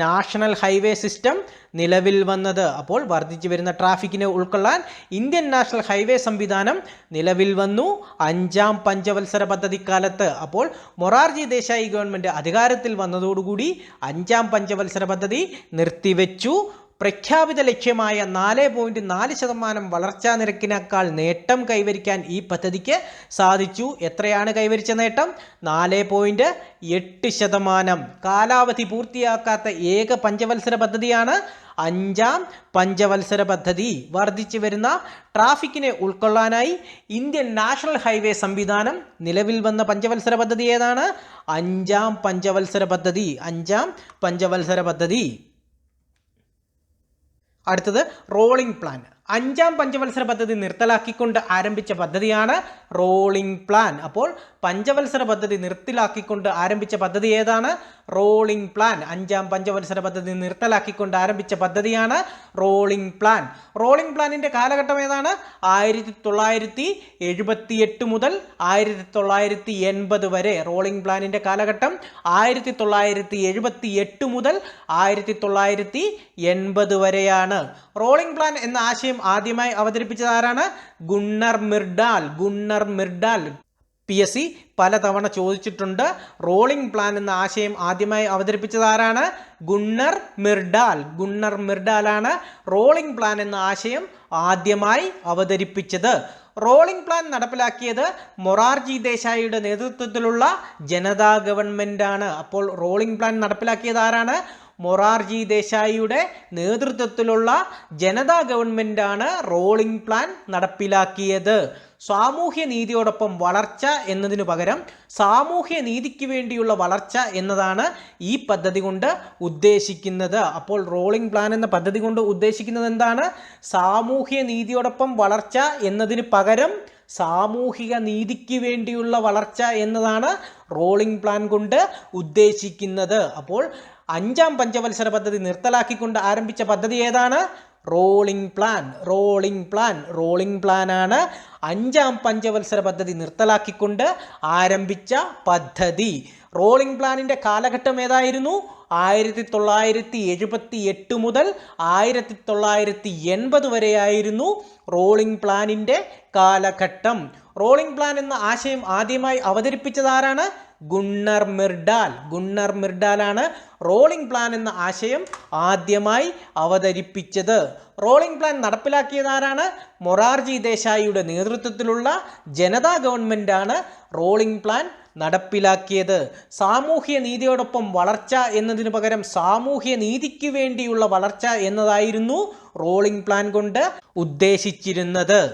നാഷണൽ ഹൈവേ സിസ്റ്റം നിലവിൽ വന്നത്. അപ്പോൾ വർദ്ധിച്ചു വരുന്ന ട്രാഫിക്കിനെ ഉൾക്കൊള്ളാൻ ഇന്ത്യൻ നാഷണൽ ഹൈവേ സംവിധാനം നിലവിൽ വന്നു അഞ്ചാം പഞ്ചവത്സര പദ്ധതിക്കാലത്ത്. അപ്പോൾ മൊറാർജി ദേശായി ഗവൺമെൻറ് അധികാരത്തിൽ വന്നതോടുകൂടി അഞ്ചാം പഞ്ചവത്സര പദ്ധതി നിർത്തിവെച്ചു. പ്രഖ്യാപിത ലക്ഷ്യമായ 4.4% വളർച്ചാ നിരക്കിനേക്കാൾ നേട്ടം കൈവരിക്കാൻ ഈ പദ്ധതിക്ക് സാധിച്ചു. എത്രയാണ് കൈവരിച്ച നേട്ടം? 4.8%. കാലാവധി പൂർത്തിയാക്കാത്ത ഏക പഞ്ചവത്സര പദ്ധതിയാണ് അഞ്ചാം പഞ്ചവത്സര പദ്ധതി. വർദ്ധിച്ചു വരുന്ന ട്രാഫിക്കിനെ ഉൾക്കൊള്ളാനായി ഇന്ത്യൻ നാഷണൽ ഹൈവേ സംവിധാനം നിലവിൽ വന്ന പഞ്ചവത്സര പദ്ധതി ഏതാണ്? അഞ്ചാം പഞ്ചവത്സര പദ്ധതി. അഞ്ചാം പഞ്ചവത്സര പദ്ധതി. അടുത്തത് റോളിംഗ് പ്ലാൻ. അഞ്ചാം പഞ്ചവത്സര പദ്ധതി നിർത്തലാക്കിക്കൊണ്ട് ആരംഭിച്ച പദ്ധതിയാണ് റോളിംഗ് പ്ലാൻ. അപ്പോൾ പഞ്ചവത്സര പദ്ധതി നിർത്തലാക്കിക്കൊണ്ട് ആരംഭിച്ച പദ്ധതി ഏതാണ്? Rolling plan. അഞ്ചാം പഞ്ചവത്സര പദ്ധതി നിർത്തലാക്കിക്കൊണ്ട് ആരംഭിച്ച പദ്ധതിയാണ് റോളിംഗ് പ്ലാൻ. റോളിംഗ് പ്ലാനിന്റെ കാലഘട്ടം ഏതാണ്? 1978 മുതൽ 1980 വരെ. റോളിംഗ് പ്ലാനിന്റെ കാലഘട്ടം 1978 മുതൽ 1980 വരെയാണ്. റോളിംഗ് പ്ലാൻ എന്ന ആശയം ആദ്യമായി അവതരിപ്പിച്ചത് ആരാണ്? Gunnar Myrdal. ഗുണ്ണർ മിർഡാൽ. PSC പലതവണ ചോദിച്ചിട്ടുണ്ട്. റോളിംഗ് പ്ലാൻ എന്ന ആശയം ആദ്യമായി അവതരിപ്പിച്ചത് ആരാണ്? Gunnar Myrdal. ഗുണ്ണർ മിർഡാലാണ് റോളിംഗ് പ്ലാൻ എന്ന ആശയം ആദ്യമായി അവതരിപ്പിച്ചത്. റോളിംഗ് പ്ലാൻ നടപ്പിലാക്കിയത് മൊറാർജി ദേശായിയുടെ നേതൃത്വത്തിലുള്ള ജനതാ ഗവൺമെന്റ് ആണ്. അപ്പോൾ റോളിംഗ് പ്ലാൻ നടപ്പിലാക്കിയത് ആരാണ്? മൊറാർജി ദേശായിയുടെ നേതൃത്വത്തിലുള്ള ജനതാ ഗവൺമെന്റ് ആണ് റോളിംഗ് പ്ലാൻ നടപ്പിലാക്കിയത്. സാമൂഹ്യ നീതിയോടൊപ്പം വളർച്ച എന്നതിനു പകരം സാമൂഹ്യ നീതിക്ക് വേണ്ടിയുള്ള വളർച്ച എന്നതാണ് ഈ പദ്ധതി കൊണ്ട് ഉദ്ദേശിക്കുന്നത്. അപ്പോൾ റോളിംഗ് പ്ലാൻ എന്ന പദ്ധതി കൊണ്ട് ഉദ്ദേശിക്കുന്നത് എന്താണ്? സാമൂഹ്യ നീതിയോടൊപ്പം വളർച്ച എന്നതിന് പകരം സാമൂഹിക നീതിക്ക് വേണ്ടിയുള്ള വളർച്ച എന്നതാണ് റോളിംഗ് പ്ലാൻ കൊണ്ട് ഉദ്ദേശിക്കുന്നത്. അപ്പോൾ അഞ്ചാം പഞ്ചവത്സര പദ്ധതി നിർത്തലാക്കിക്കൊണ്ട് ആരംഭിച്ച പദ്ധതി ഏതാണ്? Rolling plan. Rolling plan. Rolling plan ആണ് അഞ്ചാം പഞ്ചവത്സര പദ്ധതി നിർത്തലാക്കിക്കൊണ്ട് ആരംഭിച്ച പദ്ധതി. റോളിംഗ് പ്ലാനിന്റെ കാലഘട്ടം ഏതായിരുന്നു? 1978 മുതൽ 1980 വരെയായിരുന്നു റോളിംഗ് പ്ലാനിന്റെ കാലഘട്ടം. റോളിംഗ് പ്ലാൻ എന്ന ആശയം ആദ്യമായി അവതരിപ്പിച്ചത് ആരാണ്? Gunnar Myrdal. ഗുണ്ണർ മിർഡാലാണ് റോളിംഗ് പ്ലാൻ എന്ന ആശയം ആദ്യമായി അവതരിപ്പിച്ചത്. റോളിംഗ് പ്ലാൻ നടപ്പിലാക്കിയത് ആരാണ്? മൊറാർജി ദേശായിയുടെ നേതൃത്വത്തിലുള്ള ജനതാ ഗവൺമെന്റ് ആണ് റോളിംഗ് പ്ലാൻ നടപ്പിലാക്കിയത്. സാമൂഹ്യ നീതിയോടൊപ്പം വളർച്ച എന്നതിന് പകരം സാമൂഹ്യ നീതിക്ക് വേണ്ടിയുള്ള വളർച്ച എന്നതായിരുന്നു റോളിംഗ് പ്ലാൻ കൊണ്ട് ഉദ്ദേശിച്ചിരുന്നത്.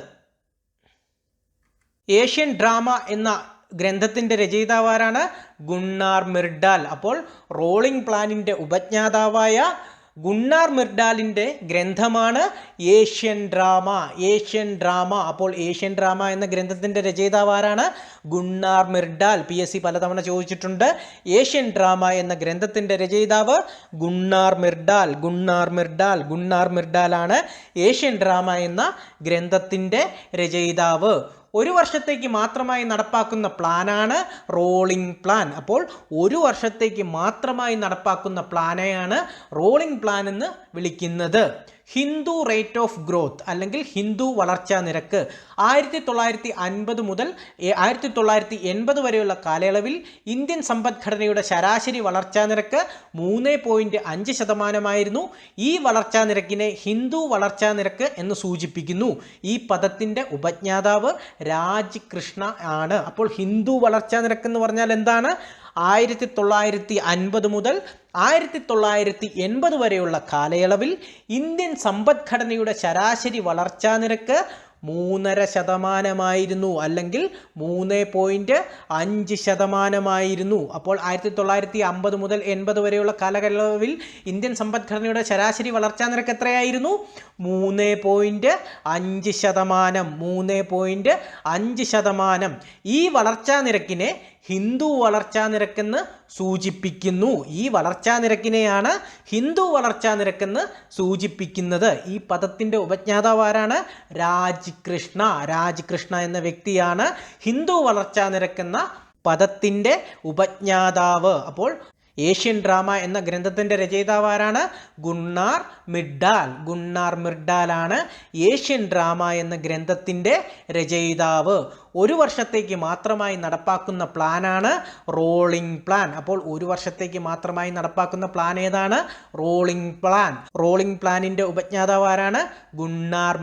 ഏഷ്യൻ ഡ്രാമ എന്ന ഗ്രന്ഥത്തിന്റെ രചയിതാവാരാണ്? ഗുണ്ണാർ മിർഡാൽ. അപ്പോൾ റോളിംഗ് പ്ലാനിന്റെ ഉപജ്ഞാതാവായ ഗുണ്ണാർ മിർഡാലിന്റെ ഗ്രന്ഥമാണ് ഏഷ്യൻ ഡ്രാമ. Asian drama. അപ്പോൾ ഏഷ്യൻ ഡ്രാമ എന്ന ഗ്രന്ഥത്തിന്റെ രചയിതാവാരാണ്? ഗുണ്ണാർ മിർഡാൽ. PSC പലതവണ ചോദിച്ചിട്ടുണ്ട്. ഏഷ്യൻ ഡ്രാമ എന്ന ഗ്രന്ഥത്തിന്റെ രചയിതാവ് ഗുണ്ണാർ മിർഡാൽ. ഗുണ്ണാർ മിർഡാൽ. ഗുണ്ണാർ മിർഡാലാണ് ഏഷ്യൻ ഡ്രാമ എന്ന ഗ്രന്ഥത്തിന്റെ രചയിതാവ്. ഒരു വർഷത്തേക്ക് മാത്രമായി നടപ്പാക്കുന്ന പ്ലാനാണ് റോളിംഗ് പ്ലാൻ. അപ്പോൾ ഒരു വർഷത്തേക്ക് മാത്രമായി നടപ്പാക്കുന്ന പ്ലാനെയാണ് റോളിംഗ് പ്ലാൻ എന്ന് വിളിക്കുന്നത്. ഹിന്ദു റേറ്റ് ഓഫ് ഗ്രോത്ത് അല്ലെങ്കിൽ ഹിന്ദു വളർച്ചാ നിരക്ക് 1950 മുതൽ 1980 വരെയുള്ള കാലയളവിൽ ഇന്ത്യൻ സമ്പദ്ഘടനയുടെ ശരാശരി വളർച്ചാ നിരക്ക് 3.5%. ഈ വളർച്ചാ നിരക്കിനെ ഹിന്ദു വളർച്ചാ നിരക്ക് എന്ന് സൂചിപ്പിക്കുന്നു. ഈ പദത്തിന്റെ ഉപജ്ഞാതാവ് രാജ് കൃഷ്ണ ആണ്. അപ്പോൾ ഹിന്ദു വളർച്ചാ നിരക്ക് എന്ന് പറഞ്ഞാൽ എന്താണ്? 1950 മുതൽ 1980 വരെയുള്ള കാലയളവിൽ ഇന്ത്യൻ സമ്പദ്ഘടനയുടെ ശരാശരി വളർച്ചാ നിരക്ക് 3.5% അല്ലെങ്കിൽ 3.5%. അപ്പോൾ 1950 മുതൽ 80 വരെയുള്ള കാലയളവിൽ ഇന്ത്യൻ സമ്പദ്ഘടനയുടെ ശരാശരി വളർച്ചാ നിരക്ക് എത്രയായിരുന്നു? 3.5%. 3.5%. ഈ വളർച്ചാ നിരക്കിനെ ഹിന്ദു വളർച്ചാ നിരക്കെന്ന് സൂചിപ്പിക്കുന്നു. ഈ വളർച്ചാ നിരക്കിനെയാണ് ഹിന്ദു വളർച്ചാ നിരക്കെന്ന് സൂചിപ്പിക്കുന്നത്. ഈ പദത്തിന്റെ ഉപജ്ഞാതാവ് ആരാണ്? രാജ് കൃഷ്ണ. രാജ് കൃഷ്ണ എന്ന വ്യക്തിയാണ് ഹിന്ദു വളർച്ചാ നിരക്കെന്ന പദത്തിന്റെ ഉപജ്ഞാതാവ്. അപ്പോൾ ഏഷ്യൻ ഡ്രാമ എന്ന ഗ്രന്ഥത്തിന്റെ രചയിതാവ് ആരാണ്? ഗുണ്ണാർ മിർഡാൽ. ഗുണ്ണാർ മിർഡാലാണ് ഏഷ്യൻ ഡ്രാമ എന്ന ഗ്രന്ഥത്തിന്റെ രചയിതാവ്. ഒരു വർഷത്തേക്ക് മാത്രമായി നടപ്പാക്കുന്ന പ്ലാനാണ് റോളിംഗ് പ്ലാൻ. അപ്പോൾ ഒരു വർഷത്തേക്ക് മാത്രമായി നടപ്പാക്കുന്ന പ്ലാൻ ഏതാണ്? Rolling plan. റോളിംഗ് പ്ലാനിന്റെ ഉപജ്ഞാതാവ് ആരാണ്? ഗുണ്ണാർ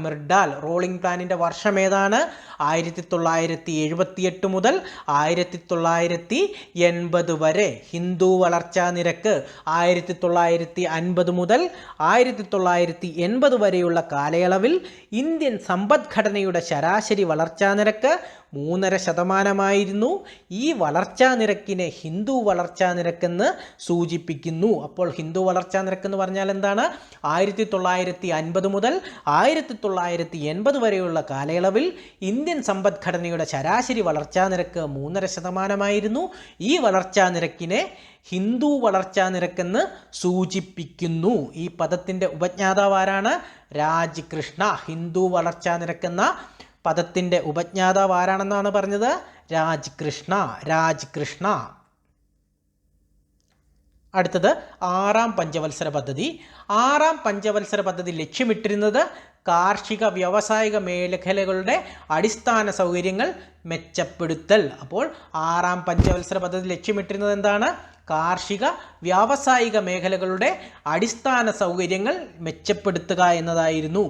മിർഡാൽ. റോളിംഗ് പ്ലാനിന്റെ വർഷം ഏതാണ്? 1978 മുതൽ 1980 വരെ. ഹിന്ദു വളർച്ചാ നിരക്ക് 1950 മുതൽ 1980 വരെയുള്ള കാലയളവിൽ ഇന്ത്യൻ സമ്പദ്ഘടനയുടെ ശരാശരി വളർച്ചാ നിരക്ക് 3.5%. ഈ വളർച്ചാ നിരക്കിനെ ഹിന്ദു വളർച്ചാ നിരക്കെന്ന് സൂചിപ്പിക്കുന്നു. അപ്പോൾ ഹിന്ദു വളർച്ചാ നിരക്ക് എന്ന് പറഞ്ഞാൽ എന്താണ്? 1950 മുതൽ 1980 വരെയുള്ള കാലയളവിൽ ഇന്ത്യൻ സമ്പദ്ഘടനയുടെ ശരാശരി വളർച്ചാ നിരക്ക് 3.5%. ഈ വളർച്ചാ നിരക്കിനെ ഹിന്ദു വളർച്ചാ നിരക്കെന്ന് സൂചിപ്പിക്കുന്നു. ഈ പദത്തിൻ്റെ ഉപജ്ഞാതാവ് ആരാണ്? രാജ്കൃഷ്ണ. ഹിന്ദു വളർച്ചാ നിരക്കെന്ന പദത്തിൻ്റെ ഉപജ്ഞാതാവ് ആരാണെന്നാണ് പറഞ്ഞത്? രാജ്കൃഷ്ണ. അടുത്തത് ആറാം പഞ്ചവത്സര പദ്ധതി. ആറാം പഞ്ചവത്സര പദ്ധതി ലക്ഷ്യമിട്ടിരുന്നത് കാർഷിക വ്യാവസായിക മേഖലകളുടെ അടിസ്ഥാന സൗകര്യങ്ങൾ മെച്ചപ്പെടുത്തൽ. അപ്പോൾ ആറാം പഞ്ചവത്സര പദ്ധതി ലക്ഷ്യമിട്ടിരുന്നത് എന്താണ്? കാർഷിക വ്യാവസായിക മേഖലകളുടെ അടിസ്ഥാന സൗകര്യങ്ങൾ മെച്ചപ്പെടുത്തുക എന്നതായിരുന്നു.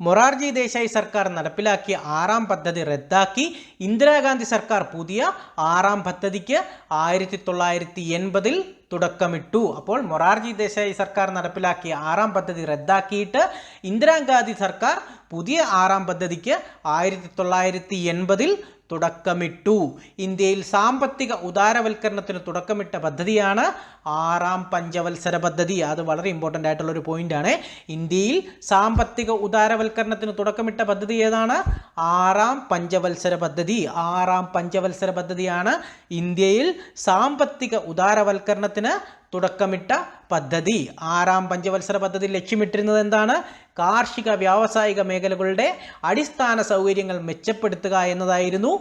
മൊറാർജി ദേശായി സർക്കാർ നടപ്പിലാക്കിയ ആറാം പദ്ധതി റദ്ദാക്കി ഇന്ദിരാഗാന്ധി സർക്കാർ പുതിയ ആറാം പദ്ധതിക്ക് 1980 തുടക്കമിട്ടു. അപ്പോൾ മൊറാർജി ദേശായി സർക്കാർ നടപ്പിലാക്കിയ ആറാം പദ്ധതി റദ്ദാക്കിയിട്ട് ഇന്ദിരാഗാന്ധി സർക്കാർ പുതിയ ആറാം പദ്ധതിക്ക് 1980 തുടക്കമിട്ടു. ഇന്ത്യയിൽ സാമ്പത്തിക ഉദാരവൽക്കരണത്തിന് തുടക്കമിട്ട പദ്ധതിയാണ് ആറാം പഞ്ചവത്സര പദ്ധതി. അത് വളരെ ഇമ്പോർട്ടൻ്റ് ആയിട്ടുള്ള ഒരു പോയിന്റ് ആണ്. ഇന്ത്യയിൽ സാമ്പത്തിക ഉദാരവൽക്കരണത്തിന് തുടക്കമിട്ട പദ്ധതി ഏതാണ്? ആറാം പഞ്ചവത്സര പദ്ധതി. ആറാം പഞ്ചവത്സര പദ്ധതിയാണ് ഇന്ത്യയിൽ സാമ്പത്തിക ഉദാരവൽക്കരണത്തിന് തുടക്കമിട്ട പദ്ധതി. ആറാം പഞ്ചവത്സര പദ്ധതി ലക്ഷ്യമിട്ടിരുന്നത് എന്താണ്? കാർഷിക വ്യാവസായിക മേഖലകളുടെ അടിസ്ഥാന സൗകര്യങ്ങൾ മെച്ചപ്പെടുത്തുക എന്നതായിരുന്നു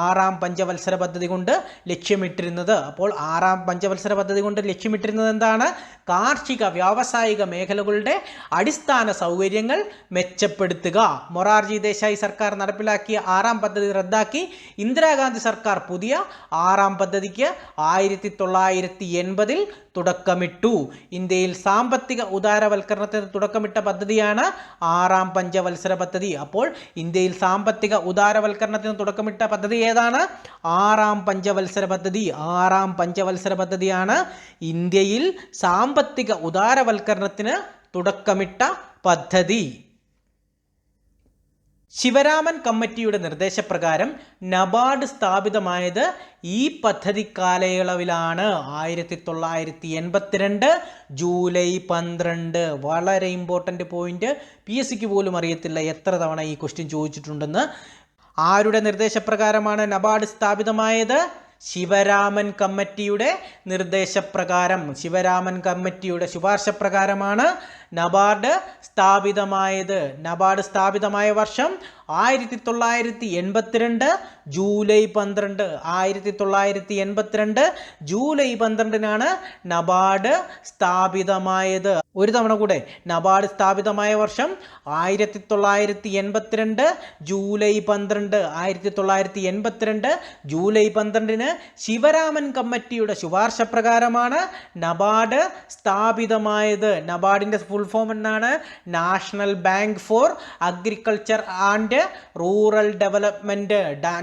ആറാം പഞ്ചവത്സര പദ്ധതി കൊണ്ട് ലക്ഷ്യമിട്ടിരുന്നത്. അപ്പോൾ ആറാം പഞ്ചവത്സര പദ്ധതി കൊണ്ട് ലക്ഷ്യമിട്ടിരുന്നത് എന്താണ്? കാർഷിക വ്യാവസായിക മേഖലകളുടെ അടിസ്ഥാന സൗകര്യങ്ങൾ മെച്ചപ്പെടുത്തുക. മൊറാർജി ദേശായി സർക്കാർ നടപ്പിലാക്കിയ ആറാം പദ്ധതി റദ്ദാക്കി ഇന്ദിരാഗാന്ധി സർക്കാർ പുതിയ ആറാം പദ്ധതിക്ക് 1980 തുടക്കമിട്ടു. ഇന്ത്യയിൽ സാമ്പത്തിക ഉദാരവൽക്കരണത്തിന് തുടക്കമിട്ട പദ്ധതിയാണ് ആറാം പഞ്ചവത്സര പദ്ധതി. അപ്പോൾ ഇന്ത്യയിൽ സാമ്പത്തിക ഉദാരവൽക്കരണത്തിന് തുടക്കമിട്ട പദ്ധതി ഏതാണ്? ആറാം പഞ്ചവത്സര പദ്ധതി. ആറാം പഞ്ചവത്സര പദ്ധതിയാണ് ഇന്ത്യയിൽ സാമ്പത്തിക ഉദാരവൽക്കരണത്തിന് തുടക്കമിട്ട പദ്ധതി. ശിവരാമൻ കമ്മിറ്റിയുടെ നിർദ്ദേശപ്രകാരം നബാർഡ് സ്ഥാപിതമായത് ഈ പദ്ധതി കാലയളവിലാണ്. 1982 ജൂലൈ 12. വളരെ ഇമ്പോർട്ടൻ്റ് പോയിന്റ്. PSCക്ക് പോലും അറിയത്തില്ല എത്ര തവണ ഈ ക്വസ്റ്റ്യൻ ചോദിച്ചിട്ടുണ്ടെന്ന്. ആരുടെ നിർദ്ദേശപ്രകാരമാണ് നബാർഡ് സ്ഥാപിതമായത്? ശിവരാമൻ കമ്മിറ്റിയുടെ നിർദ്ദേശപ്രകാരം. ശിവരാമൻ കമ്മിറ്റിയുടെ ശുപാർശ പ്രകാരമാണ് നബാർഡ് സ്ഥാപിതമായത്. നബാർഡ് സ്ഥാപിതമായ വർഷം 1982 ജൂലൈ 12. 1982 ജൂലൈ 12 നബാർഡ് സ്ഥാപിതമായത്. ഒരു തവണ കൂടെ, നബാർഡ് സ്ഥാപിതമായ വർഷം 1982 ജൂലൈ 12. 1982 ജൂലൈ 12 ശിവരാമൻ കമ്മിറ്റിയുടെ ശുപാർശ പ്രകാരമാണ് നബാർഡ് സ്ഥാപിതമായത്. നബാർഡിന്റെ ഫുൾ ഫോം എന്നാണ്? National Bank four agriculture and rural development.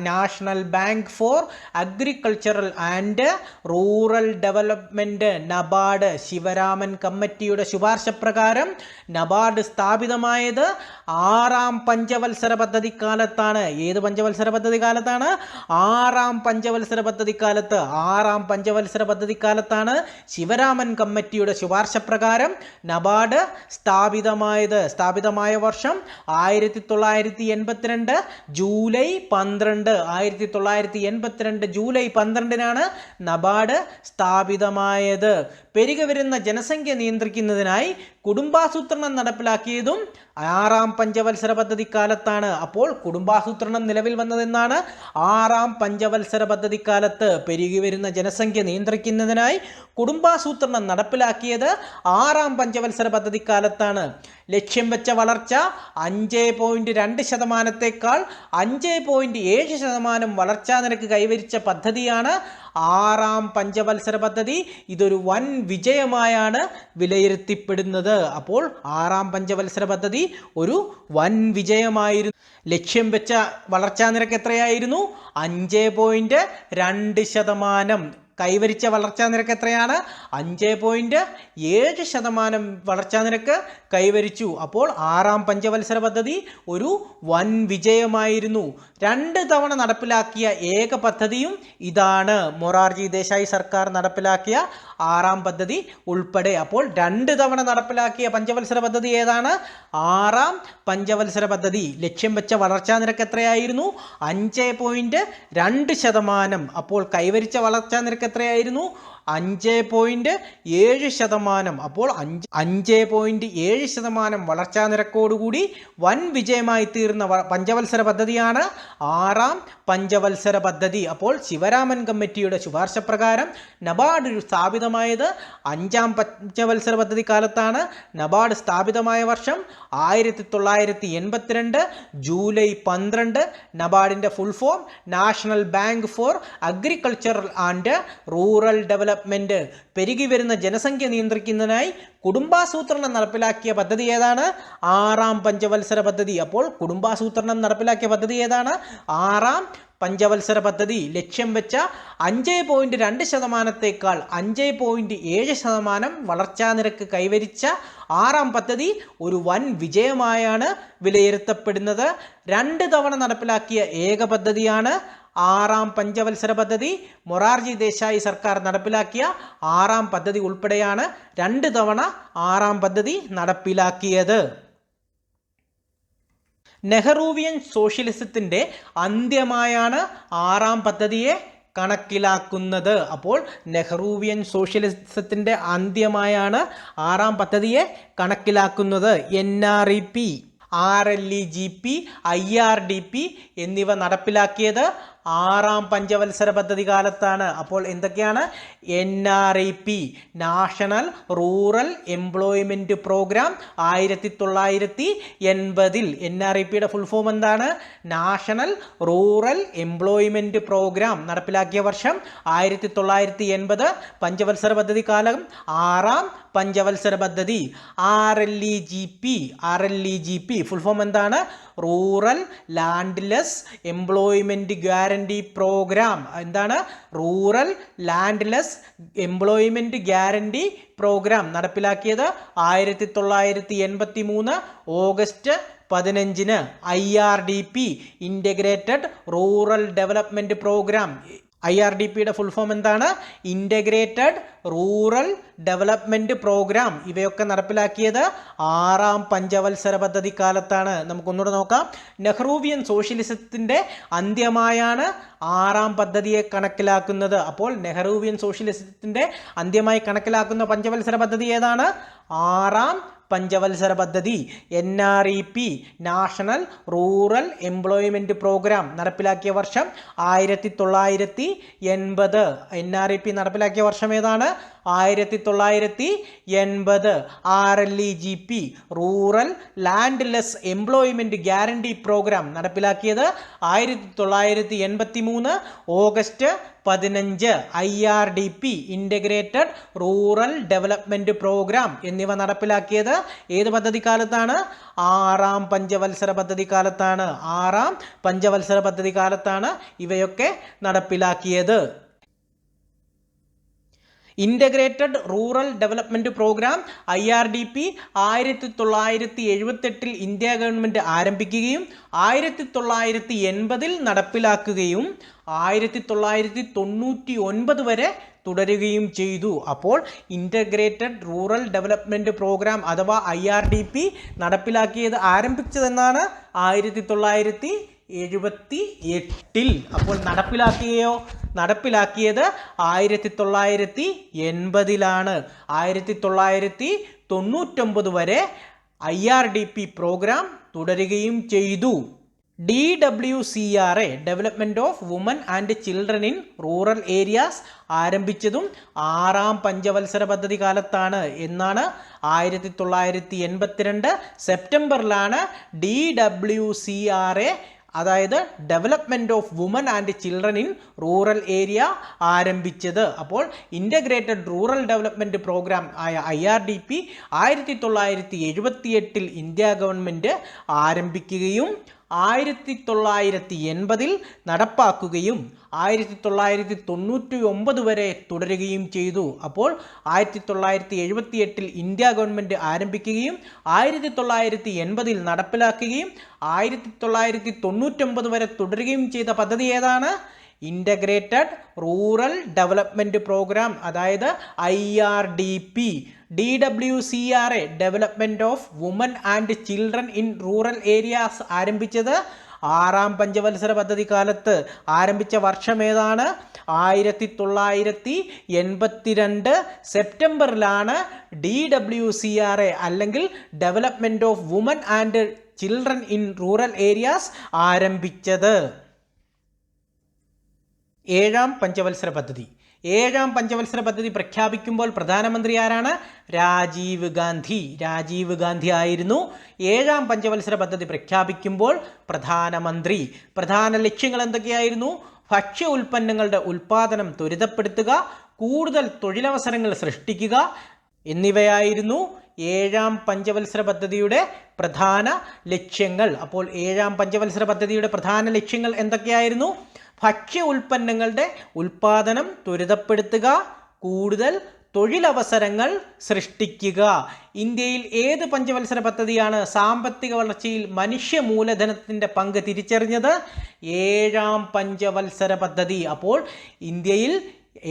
National Bank for Agricultural and rural development. NABARD. Sivaraman കമ്മിറ്റിയുടെ ശുപാർശ പ്രകാരം നബാർഡ് സ്ഥാപിതമായത് ആറാം പഞ്ചവത്സര പദ്ധതി കാലത്താണ്. ഏത് പഞ്ചവത്സര പദ്ധതി കാലത്താണ്? ആറാം പഞ്ചവത്സര പദ്ധതി കാലത്ത്. ആറാം പഞ്ചവത്സര പദ്ധതി കാലത്താണ് ശിവരാമൻ കമ്മിറ്റിയുടെ ശുപാർശ പ്രകാരം നബാർഡ് സ്ഥാപിതമായത്. സ്ഥാപിതമായ വർഷം 1982 ജൂലൈ 12. 1982 ജൂലൈ 12 നബാർഡ് സ്ഥാപിതമായത്. പെരുകി വരുന്ന ജനസംഖ്യ നിയന്ത്രിക്കുന്നതിനായി കുടുംബാസൂത്രണം നടപ്പിലാക്കിയതും ആറാം പഞ്ചവത്സര പദ്ധതി കാലത്താണ്. അപ്പോൾ കുടുംബാസൂത്രണം നിലവിൽ വന്നതെന്നാണ്? ആറാം പഞ്ചവത്സര പദ്ധതി കാലത്ത്. പെരുകി വരുന്ന ജനസംഖ്യ നിയന്ത്രിക്കുന്നതിനായി കുടുംബാസൂത്രണം നടപ്പിലാക്കിയത് ആറാം പഞ്ചവത്സര പദ്ധതി പദ്ധതിക്കാലത്താണ്. ലക്ഷ്യം വെച്ച വളർച്ച 5.2%, 5.7% വളർച്ചാ നിരക്ക് കൈവരിച്ച പദ്ധതിയാണ് ആറാം പഞ്ചവത്സര പദ്ധതി. ഇതൊരു വൻ വിജയമായാണ് വിലയിരുത്തപ്പെടുന്നത്. അപ്പോൾ ആറാം പഞ്ചവത്സര പദ്ധതി ഒരു വൻ വിജയമായിരുന്നു. ലക്ഷ്യം വെച്ച വളർച്ചാ നിരക്ക് എത്രയായിരുന്നു? 5.2%. കൈവരിച്ച വളർച്ചാ നിരക്ക് എത്രയാണ്? 5.7% വളർച്ചാ നിരക്ക് കൈവരിച്ചു. അപ്പോൾ ആറാം പഞ്ചവത്സര പദ്ധതി ഒരു വൻ വിജയമായിരുന്നു. 2 തവണ നടപ്പിലാക്കിയ ഏക പദ്ധതിയും ഇതാണ്. മൊറാർജി ദേശായി സർക്കാർ നടപ്പിലാക്കിയ ആറാം പദ്ധതി ഉൾപ്പെടെ. അപ്പോൾ 2 തവണ നടപ്പിലാക്കിയ പഞ്ചവത്സര പദ്ധതി ഏതാണ്? ആറാം പഞ്ചവത്സര പദ്ധതി. ലക്ഷ്യം വെച്ച വളർച്ചാ നിരക്ക് എത്രയായിരുന്നു? 5.2%. അപ്പോൾ കൈവരിച്ച വളർച്ചാ നിരക്ക് എത്രയായിരുന്നു? 5.7%. അപ്പോൾ 5.7% വളർച്ചാ നിരക്കോടുകൂടി വൻ വിജയമായി തീർന്ന പഞ്ചവത്സര പദ്ധതിയാണ് ആറാം പഞ്ചവത്സര പദ്ധതി. അപ്പോൾ ശിവരാമൻ കമ്മിറ്റിയുടെ ശുപാർശ പ്രകാരം നബാർഡ് സ്ഥാപിതമായത് 5ാം പഞ്ചവത്സര പദ്ധതി കാലത്താണ്. നബാർഡ് സ്ഥാപിതമായ വർഷം 1982 ജൂലൈ 12. നബാർഡിൻ്റെ full form National Bank for Agricultural and Rural Development. പെരുകി വരുന്ന ജനസംഖ്യ നിയന്ത്രിക്കുന്നതിനായി കുടുംബാസൂത്രണം നടപ്പിലാക്കിയ പദ്ധതി ഏതാണ്? ആറാം പഞ്ചവത്സര പദ്ധതി. അപ്പോൾ കുടുംബാസൂത്രണം നടപ്പിലാക്കിയ പദ്ധതി ഏതാണ്? ആറാം പഞ്ചവത്സര പദ്ധതി. ലക്ഷ്യം വെച്ച 5.2%, 5.7% വളർച്ചാ നിരക്ക് കൈവരിച്ച ആറാം പദ്ധതി ഒരു വൻ വിജയമായാണ് വിലയിരുത്തപ്പെടുന്നത്. 2 തവണ നടപ്പിലാക്കിയ ഏക പദ്ധതിയാണ് ആറാം പഞ്ചവത്സര പദ്ധതി. മൊറാർജി ദേശായി സർക്കാർ നടപ്പിലാക്കിയ ആറാം പദ്ധതി ഉൾപ്പെടെയാണ് 2 തവണ ആറാം പദ്ധതി നടപ്പിലാക്കിയത്. നെഹ്റുവിയൻ സോഷ്യലിസത്തിൻ്റെ അന്ത്യമായാണ് ആറാം പദ്ധതിയെ കണക്കിലാക്കുന്നത്. അപ്പോൾ നെഹ്റുവിയൻ സോഷ്യലിസത്തിൻ്റെ അന്ത്യമായാണ് ആറാം പദ്ധതിയെ കണക്കിലാക്കുന്നത്. NREP, RLEGP, IRDP എന്നിവ നടപ്പിലാക്കിയത് ആറാം പഞ്ചവത്സര പദ്ധതി കാലത്താണ്. അപ്പോൾ എന്തൊക്കെയാണ്? NREP national rural employment Programme 1980. NREPയുടെ ഫുൾ ഫോം എന്താണ്? National rural employment programme. നടപ്പിലാക്കിയ വർഷം 1980. പഞ്ചവത്സര പദ്ധതി കാലം ആറാം പഞ്ചവത്സര പദ്ധതി. RLEGP ഫുൾ ഫോം എന്താണ്? Rural landless employment guarantee Programme. എന്താണ്? Rural landless employment guarantee programme. നടപ്പിലാക്കിയത് 1983 August 15. IRDP integrated rural development Programme. IRDPയുടെ ഫുൾ ഫോം എന്താണ്? Integrated rural development Programme. ഇവയൊക്കെ നടപ്പിലാക്കിയത് ആറാം പഞ്ചവത്സര പദ്ധതി കാലത്താണ്. നമുക്കൊന്നുകൂടെ നോക്കാം. നെഹ്റുവിയൻ സോഷ്യലിസത്തിൻ്റെ അന്ത്യമായാണ് ആറാം പദ്ധതിയെ കണക്കിലാക്കുന്നത്. അപ്പോൾ നെഹ്റുവിയൻ സോഷ്യലിസത്തിൻ്റെ അന്ത്യമായി കണക്കിലാക്കുന്ന പഞ്ചവത്സര പദ്ധതി ഏതാണ്? ആറാം പഞ്ചവത്സര പദ്ധതി. NREP national rural employment programme നടപ്പിലാക്കിയ വർഷം 1980. NREP നടപ്പിലാക്കിയ വർഷം ഏതാണ്? 1980. RLEGP rural landless employment guarantee programme നടപ്പിലാക്കിയത് 1983 August 15. IRDP integrated rural development programme എന്നിവ നടപ്പിലാക്കിയത് ഏത് പദ്ധതി കാലത്താണ്? ആറാം പഞ്ചവത്സര പദ്ധതി കാലത്താണ്. ആറാം പഞ്ചവത്സര പദ്ധതി കാലത്താണ് ഇവയൊക്കെ നടപ്പിലാക്കിയത്. Integrated rural development programme IRDP 1978 India government ആരംഭിക്കുകയും 1980 നടപ്പിലാക്കുകയും 1999 വരെ തുടരുകയും ചെയ്തു. അപ്പോൾ ഇൻ്റഗ്രേറ്റഡ് റൂറൽ ഡെവലപ്മെൻറ്റ് പ്രോഗ്രാം അഥവാ IRDP നടപ്പിലാക്കിയത് ആരംഭിച്ചതെന്നാണ് 1978. അപ്പോൾ നടപ്പിലാക്കിയത് 1980. 1999 വരെ IRDP പ്രോഗ്രാം തുടരുകയും ചെയ്തു. DWCRA development of woman and children in rural Areas ആരംഭിച്ചതും 6ാം പഞ്ചവത്സര പദ്ധതി കാലത്താണ്. എന്നാണ് 1982 സെപ്റ്റംബറിലാണ് DWCRA അതായത് Development of woman and children in Rural Area ആരംഭിച്ചത്. അപ്പോൾ ഇൻ്റഗ്രേറ്റഡ് റൂറൽ ഡെവലപ്മെൻറ്റ് പ്രോഗ്രാം ആയ IRDP 1978 ഇന്ത്യ ഗവൺമെൻറ് ആരംഭിക്കുകയും 1980 നടപ്പാക്കുകയും 1999 വരെ തുടരുകയും ചെയ്തു. അപ്പോൾ 1978 ഇന്ത്യ ഗവൺമെൻറ് ആരംഭിക്കുകയും 1980 നടപ്പിലാക്കുകയും 1999 വരെ തുടരുകയും ചെയ്ത പദ്ധതി ഏതാണ്? ഇൻ്റഗ്രേറ്റഡ് റൂറൽ ഡെവലപ്മെൻറ്റ് പ്രോഗ്രാം, അതായത് IRDP. DWCRA development of woman and children in rural areas ആരംഭിച്ചത് 6ാം പഞ്ചവത്സര പദ്ധതി കാലത്ത്. ആരംഭിച്ച വർഷം ഏതാണ്? 1982 സെപ്റ്റംബറിലാണ് DWCRA അല്ലെങ്കിൽ development of woman and children in rural areas ആരംഭിച്ചത്. 7ാം പഞ്ചവത്സര പദ്ധതി. 7ാം പഞ്ചവത്സര പദ്ധതി പ്രഖ്യാപിക്കുമ്പോൾ പ്രധാനമന്ത്രി ആരാണ്? രാജീവ് ഗാന്ധി ആയിരുന്നു 7ാം പഞ്ചവത്സര പദ്ധതി പ്രഖ്യാപിക്കുമ്പോൾ പ്രധാനമന്ത്രി. പ്രധാന ലക്ഷ്യങ്ങൾ എന്തൊക്കെയായിരുന്നു? ഭക്ഷ്യ ഉൽപ്പന്നങ്ങളുടെ ഉൽപ്പാദനം ത്വരിതപ്പെടുത്തുക, കൂടുതൽ തൊഴിലവസരങ്ങൾ സൃഷ്ടിക്കുക എന്നിവയായിരുന്നു 7ാം പഞ്ചവത്സര പദ്ധതിയുടെ പ്രധാന ലക്ഷ്യങ്ങൾ. അപ്പോൾ 7ാം പഞ്ചവത്സര പദ്ധതിയുടെ പ്രധാന ലക്ഷ്യങ്ങൾ എന്തൊക്കെയായിരുന്നു? ഭക്ഷ്യ ഉൽപ്പന്നങ്ങളുടെ ഉൽപ്പാദനം ത്വരിതപ്പെടുത്തുക, കൂടുതൽ തൊഴിലവസരങ്ങൾ സൃഷ്ടിക്കുക. ഇന്ത്യയിൽ ഏത് പഞ്ചവത്സര പദ്ധതിയാണ് സാമ്പത്തിക വളർച്ചയിൽ മനുഷ്യ മൂലധനത്തിൻ്റെ പങ്ക് തിരിച്ചറിഞ്ഞത്? 7ാം പഞ്ചവത്സര പദ്ധതി. അപ്പോൾ ഇന്ത്യയിൽ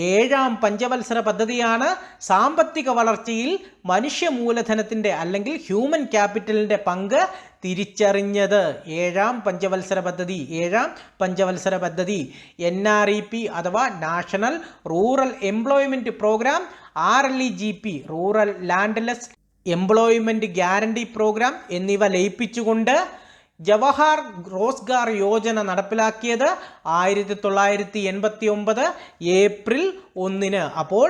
7ാം പഞ്ചവത്സര പദ്ധതിയാണ് സാമ്പത്തിക വളർച്ചയിൽ മനുഷ്യ മൂലധനത്തിൻ്റെ അല്ലെങ്കിൽ ഹ്യൂമൻ ക്യാപിറ്റലിൻ്റെ പങ്ക് തിരിച്ചറിഞ്ഞത്. 7ാം പഞ്ചവത്സര പദ്ധതി. 7ാം പഞ്ചവത്സര പദ്ധതി NREP അഥവാ national rural employment programme, RLEGP rural landless employment guarantee programme എന്നിവ ലയിപ്പിച്ചുകൊണ്ട് ജവഹർ റോസ്ഗാർ യോജന നടപ്പിലാക്കിയത് 1989 ഏപ്രിൽ 1. അപ്പോൾ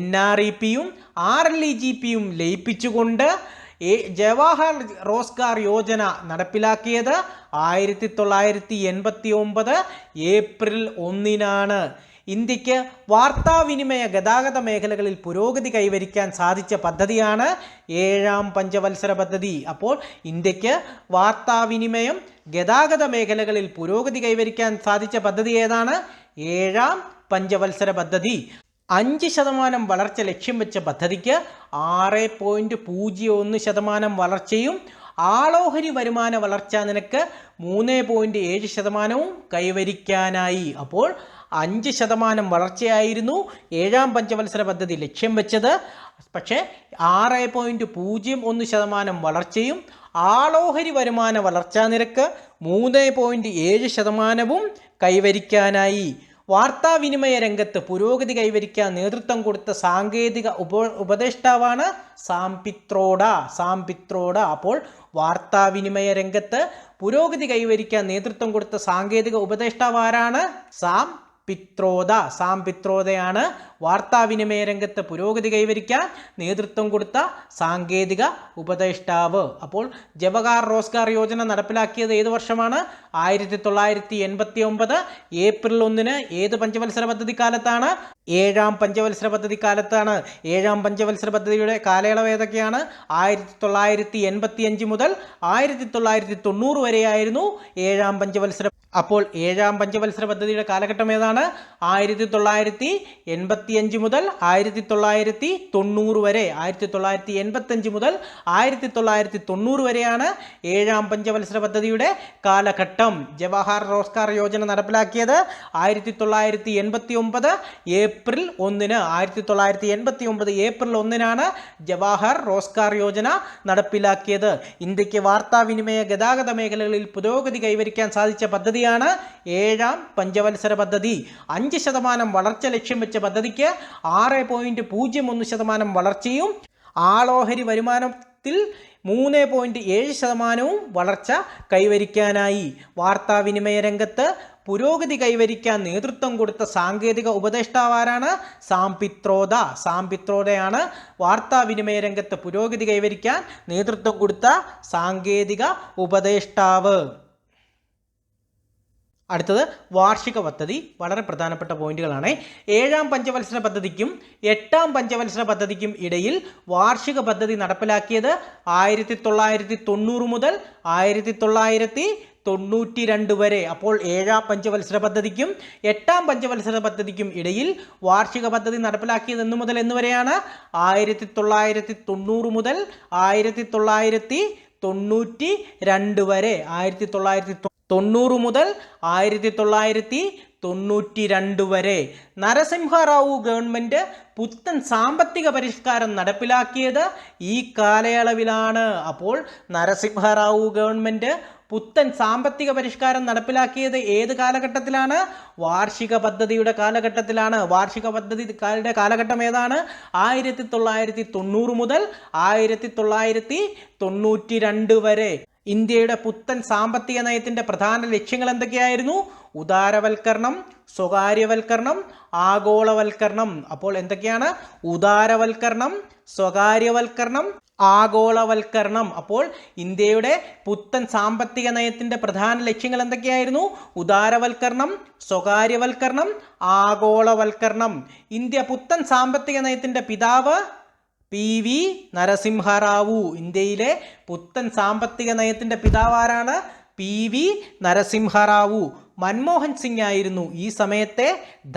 NREPയും RLEGPയും ലയിപ്പിച്ചുകൊണ്ട് ജവഹർ റോസ്ഗാർ യോജന നടപ്പിലാക്കിയത് 1989 ഏപ്രിൽ 1. ഇന്ത്യക്ക് വാർത്താവിനിമയ ഗതാഗത മേഖലകളിൽ പുരോഗതി കൈവരിക്കാൻ സാധിച്ച പദ്ധതിയാണ് 7ാം പഞ്ചവത്സര പദ്ധതി. അപ്പോൾ ഇന്ത്യക്ക് വാർത്താവിനിമയം ഗതാഗത മേഖലകളിൽ പുരോഗതി കൈവരിക്കാൻ സാധിച്ച പദ്ധതി ഏതാണ്? 7ാം പഞ്ചവത്സര പദ്ധതി. 5% വളർച്ച ലക്ഷ്യം വെച്ച പദ്ധതിക്ക് 6.01% വളർച്ചയും ആളോഹരി വരുമാന വളർച്ചാ നിരക്ക് 3.7% കൈവരിക്കാനായി. അപ്പോൾ 5% വളർച്ചയായിരുന്നു 7ാം പഞ്ചവത്സര പദ്ധതി ലക്ഷ്യം വെച്ചത്. പക്ഷേ 6.01% വളർച്ചയും ആളോഹരി വരുമാന വളർച്ചാ നിരക്ക് 3.7% കൈവരിക്കാനായി. വാർത്താവിനിമയ രംഗത്ത് പുരോഗതി കൈവരിക്കാൻ നേതൃത്വം കൊടുത്ത സാങ്കേതിക ഉപദേഷ്ടാവാണ് സാം പിത്രോഡ. അപ്പോൾ വാർത്താവിനിമയ രംഗത്ത് പുരോഗതി കൈവരിക്കാൻ നേതൃത്വം കൊടുത്ത സാങ്കേതിക ഉപദേഷ്ടാവ് ആരാണ്? സാം പിത്രോദയാണ് വാർത്താവിനിമയ രംഗത്ത് പുരോഗതി കൈവരിക്കാൻ നേതൃത്വം കൊടുത്ത സാങ്കേതിക ഉപദേഷ്ടാവ്. അപ്പോൾ ജവഹർ റോസ്ഗാർ യോജന നടപ്പിലാക്കിയത് ഏത് വർഷമാണ്? 1989 ഏപ്രിൽ 1. ഏത് പഞ്ചവത്സര പദ്ധതി കാലത്താണ്? 7ാം പഞ്ചവത്സര പദ്ധതി കാലത്താണ്. 7ാം പഞ്ചവത്സര പദ്ധതിയുടെ കാലയളവ് ഏതൊക്കെയാണ്? 1985 മുതൽ 1990 വരെയായിരുന്നു 7ാം പഞ്ചവത്സര. അപ്പോൾ 7ാം പഞ്ചവത്സര പദ്ധതിയുടെ കാലഘട്ടം ഏതാണ്? 1985 മുതൽ 1990 വരെ. 1985 മുതൽ 1990 വരെയാണ് 7ാം പഞ്ചവത്സര പദ്ധതിയുടെ കാലഘട്ടം. ജവഹർ റോസ്ഗാർ യോജന നടപ്പിലാക്കിയത് 1989 ഏപ്രിൽ 1. 1989 ഏപ്രിൽ 1 ജവഹർ റോസ്ഗാർ യോജന നടപ്പിലാക്കിയത്. ഇന്ത്യക്ക് വാർത്താവിനിമയ ഗതാഗത മേഖലകളിൽ പുരോഗതി കൈവരിക്കാൻ സാധിച്ച പദ്ധതിയാണ് 7ാം പഞ്ചവത്സര പദ്ധതി. 5% വളർച്ച ലക്ഷ്യം വെച്ച പദ്ധതിക്ക് 6.01% വളർച്ചയും ആളോഹരി വരുമാനം ത്തിൽ 3.7% വളർച്ച കൈവരിക്കാനായി. വാർത്താവിനിമയ രംഗത്ത് പുരോഗതി കൈവരിക്കാൻ നേതൃത്വം കൊടുത്ത സാങ്കേതിക ഉപദേഷ്ടാവാരാണ്? സാം പിത്രോദയാണ് വാർത്താവിനിമയ രംഗത്ത് പുരോഗതി കൈവരിക്കാൻ നേതൃത്വം കൊടുത്ത സാങ്കേതിക ഉപദേഷ്ടാവ്. അടുത്തത് വാർഷിക പദ്ധതി. വളരെ പ്രധാനപ്പെട്ട പോയിന്റുകളാണ്. 7ാം പഞ്ചവത്സര പദ്ധതിക്കും 8ാം പഞ്ചവത്സര പദ്ധതിക്കും ഇടയിൽ വാർഷിക പദ്ധതി നടപ്പിലാക്കിയത് 1990 മുതൽ 1992 വരെ. അപ്പോൾ 7ാം പഞ്ചവത്സര പദ്ധതിക്കും 8ാം പഞ്ചവത്സര പദ്ധതിക്കും ഇടയിൽ വാർഷിക പദ്ധതി നടപ്പിലാക്കിയത് എന്നു മുതൽ എന്ന് വരെയാണ്? 1990 മുതൽ 1992 വരെ. 1990 മുതൽ 1992 വരെ. നരസിംഹറാവു ഗവൺമെന്റ് പുത്തൻ സാമ്പത്തിക പരിഷ്കാരം നടപ്പിലാക്കിയത് ഈ കാലയളവിലാണ്. അപ്പോൾ നരസിംഹറാവു ഗവൺമെന്റ് പുത്തൻ സാമ്പത്തിക പരിഷ്കാരം നടപ്പിലാക്കിയത് ഏത് കാലഘട്ടത്തിലാണ്? വാർഷിക പദ്ധതിയുടെ കാലഘട്ടത്തിലാണ്. വാർഷിക പദ്ധതിയുടെ കാലഘട്ടം ഏതാണ്? 1990 മുതൽ 1992 വരെ. ഇന്ത്യയുടെ പുത്തൻ സാമ്പത്തിക നയത്തിന്റെ പ്രധാന ലക്ഷ്യങ്ങൾ എന്തൊക്കെയായിരുന്നു? ഉദാരവൽക്കരണം, സ്വകാര്യവൽക്കരണം, ആഗോളവൽക്കരണം. അപ്പോൾ എന്തൊക്കെയാണ്? ഉദാരവൽക്കരണം, സ്വകാര്യവൽക്കരണം, ആഗോളവൽക്കരണം. അപ്പോൾ ഇന്ത്യയുടെ പുത്തൻ സാമ്പത്തിക നയത്തിന്റെ പ്രധാന ലക്ഷ്യങ്ങൾ എന്തൊക്കെയായിരുന്നു? ഉദാരവൽക്കരണം, സ്വകാര്യവൽക്കരണം, ആഗോളവൽക്കരണം. ഇന്ത്യ പുത്തൻ സാമ്പത്തിക നയത്തിന്റെ പിതാവ് PV നരസിംഹറാവു. ഇന്ത്യയിലെ പുത്തൻ സാമ്പത്തിക നയത്തിന്റെ പിതാവാരാണ്? PV നരസിംഹറാവു. മൻമോഹൻ സിംഗ് ആയിരുന്നു ഈ സമയത്തെ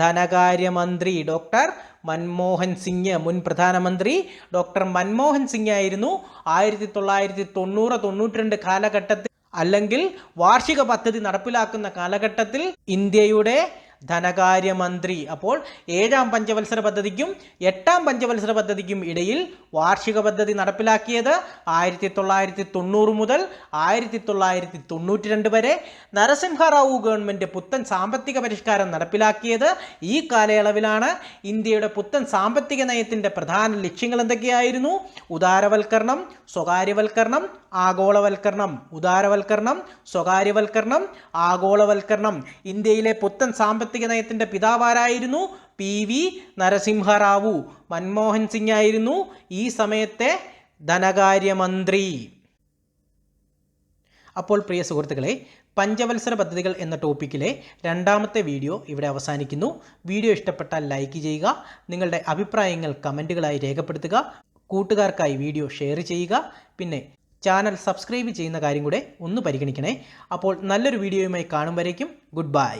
ധനകാര്യമന്ത്രി. ഡോക്ടർ മൻമോഹൻ സിംഗ്, മുൻ പ്രധാനമന്ത്രി ഡോക്ടർ മൻമോഹൻ സിംഗ് ആയിരുന്നു 1990-92 കാലഘട്ടത്തിൽ, അല്ലെങ്കിൽ വാർഷിക പദ്ധതി നടപ്പിലാക്കുന്ന കാലഘട്ടത്തിൽ ഇന്ത്യയുടെ ധനകാര്യമന്ത്രി. അപ്പോൾ 7ാം പഞ്ചവത്സര പദ്ധതിക്കും 8ാം പഞ്ചവത്സര പദ്ധതിക്കും ഇടയിൽ വാർഷിക പദ്ധതി നടപ്പിലാക്കിയത് 1990 മുതൽ 1992 വരെ. നരസിംഹറാവു ഗവൺമെന്റ് പുത്തൻ സാമ്പത്തിക പരിഷ്കാരം നടപ്പിലാക്കിയത് ഈ കാലയളവിലാണ്. ഇന്ത്യയുടെ പുത്തൻ സാമ്പത്തിക നയത്തിന്റെ പ്രധാന ലക്ഷ്യങ്ങൾ എന്തൊക്കെയായിരുന്നു? ഉദാരവൽക്കരണം, സ്വകാര്യവൽക്കരണം, ആഗോളവൽക്കരണം. ഉദാരവൽക്കരണം, സ്വകാര്യവൽക്കരണം, ആഗോളവൽക്കരണം. ഇന്ത്യയിലെ പുത്തൻ സാമ്പത്തിക നയത്തിന്റെ പിതാവാരായിരുന്നു? PV നരസിംഹറാവു. മൻമോഹൻ സിംഗ് ആയിരുന്നു ഈ സമയത്തെ ധനകാര്യമന്ത്രി. അപ്പോൾ പ്രിയ സുഹൃത്തുക്കളെ, പഞ്ചവത്സര പദ്ധതികൾ എന്ന ടോപ്പിക്കിലെ 2ാമത്തെ വീഡിയോ ഇവിടെ അവസാനിക്കുന്നു. വീഡിയോ ഇഷ്ടപ്പെട്ടാൽ ലൈക്ക് ചെയ്യുക, നിങ്ങളുടെ അഭിപ്രായങ്ങൾ കമൻറ്റുകളായി രേഖപ്പെടുത്തുക, കൂട്ടുകാർക്കായി വീഡിയോ ഷെയർ ചെയ്യുക, പിന്നെ ചാനൽ സബ്സ്ക്രൈബ് ചെയ്യുന്ന കാര്യം കൂടെ ഒന്ന് പരിഗണിക്കണേ. അപ്പോൾ നല്ലൊരു വീഡിയോയുമായി കാണും വരേക്കും ഗുഡ് ബൈ.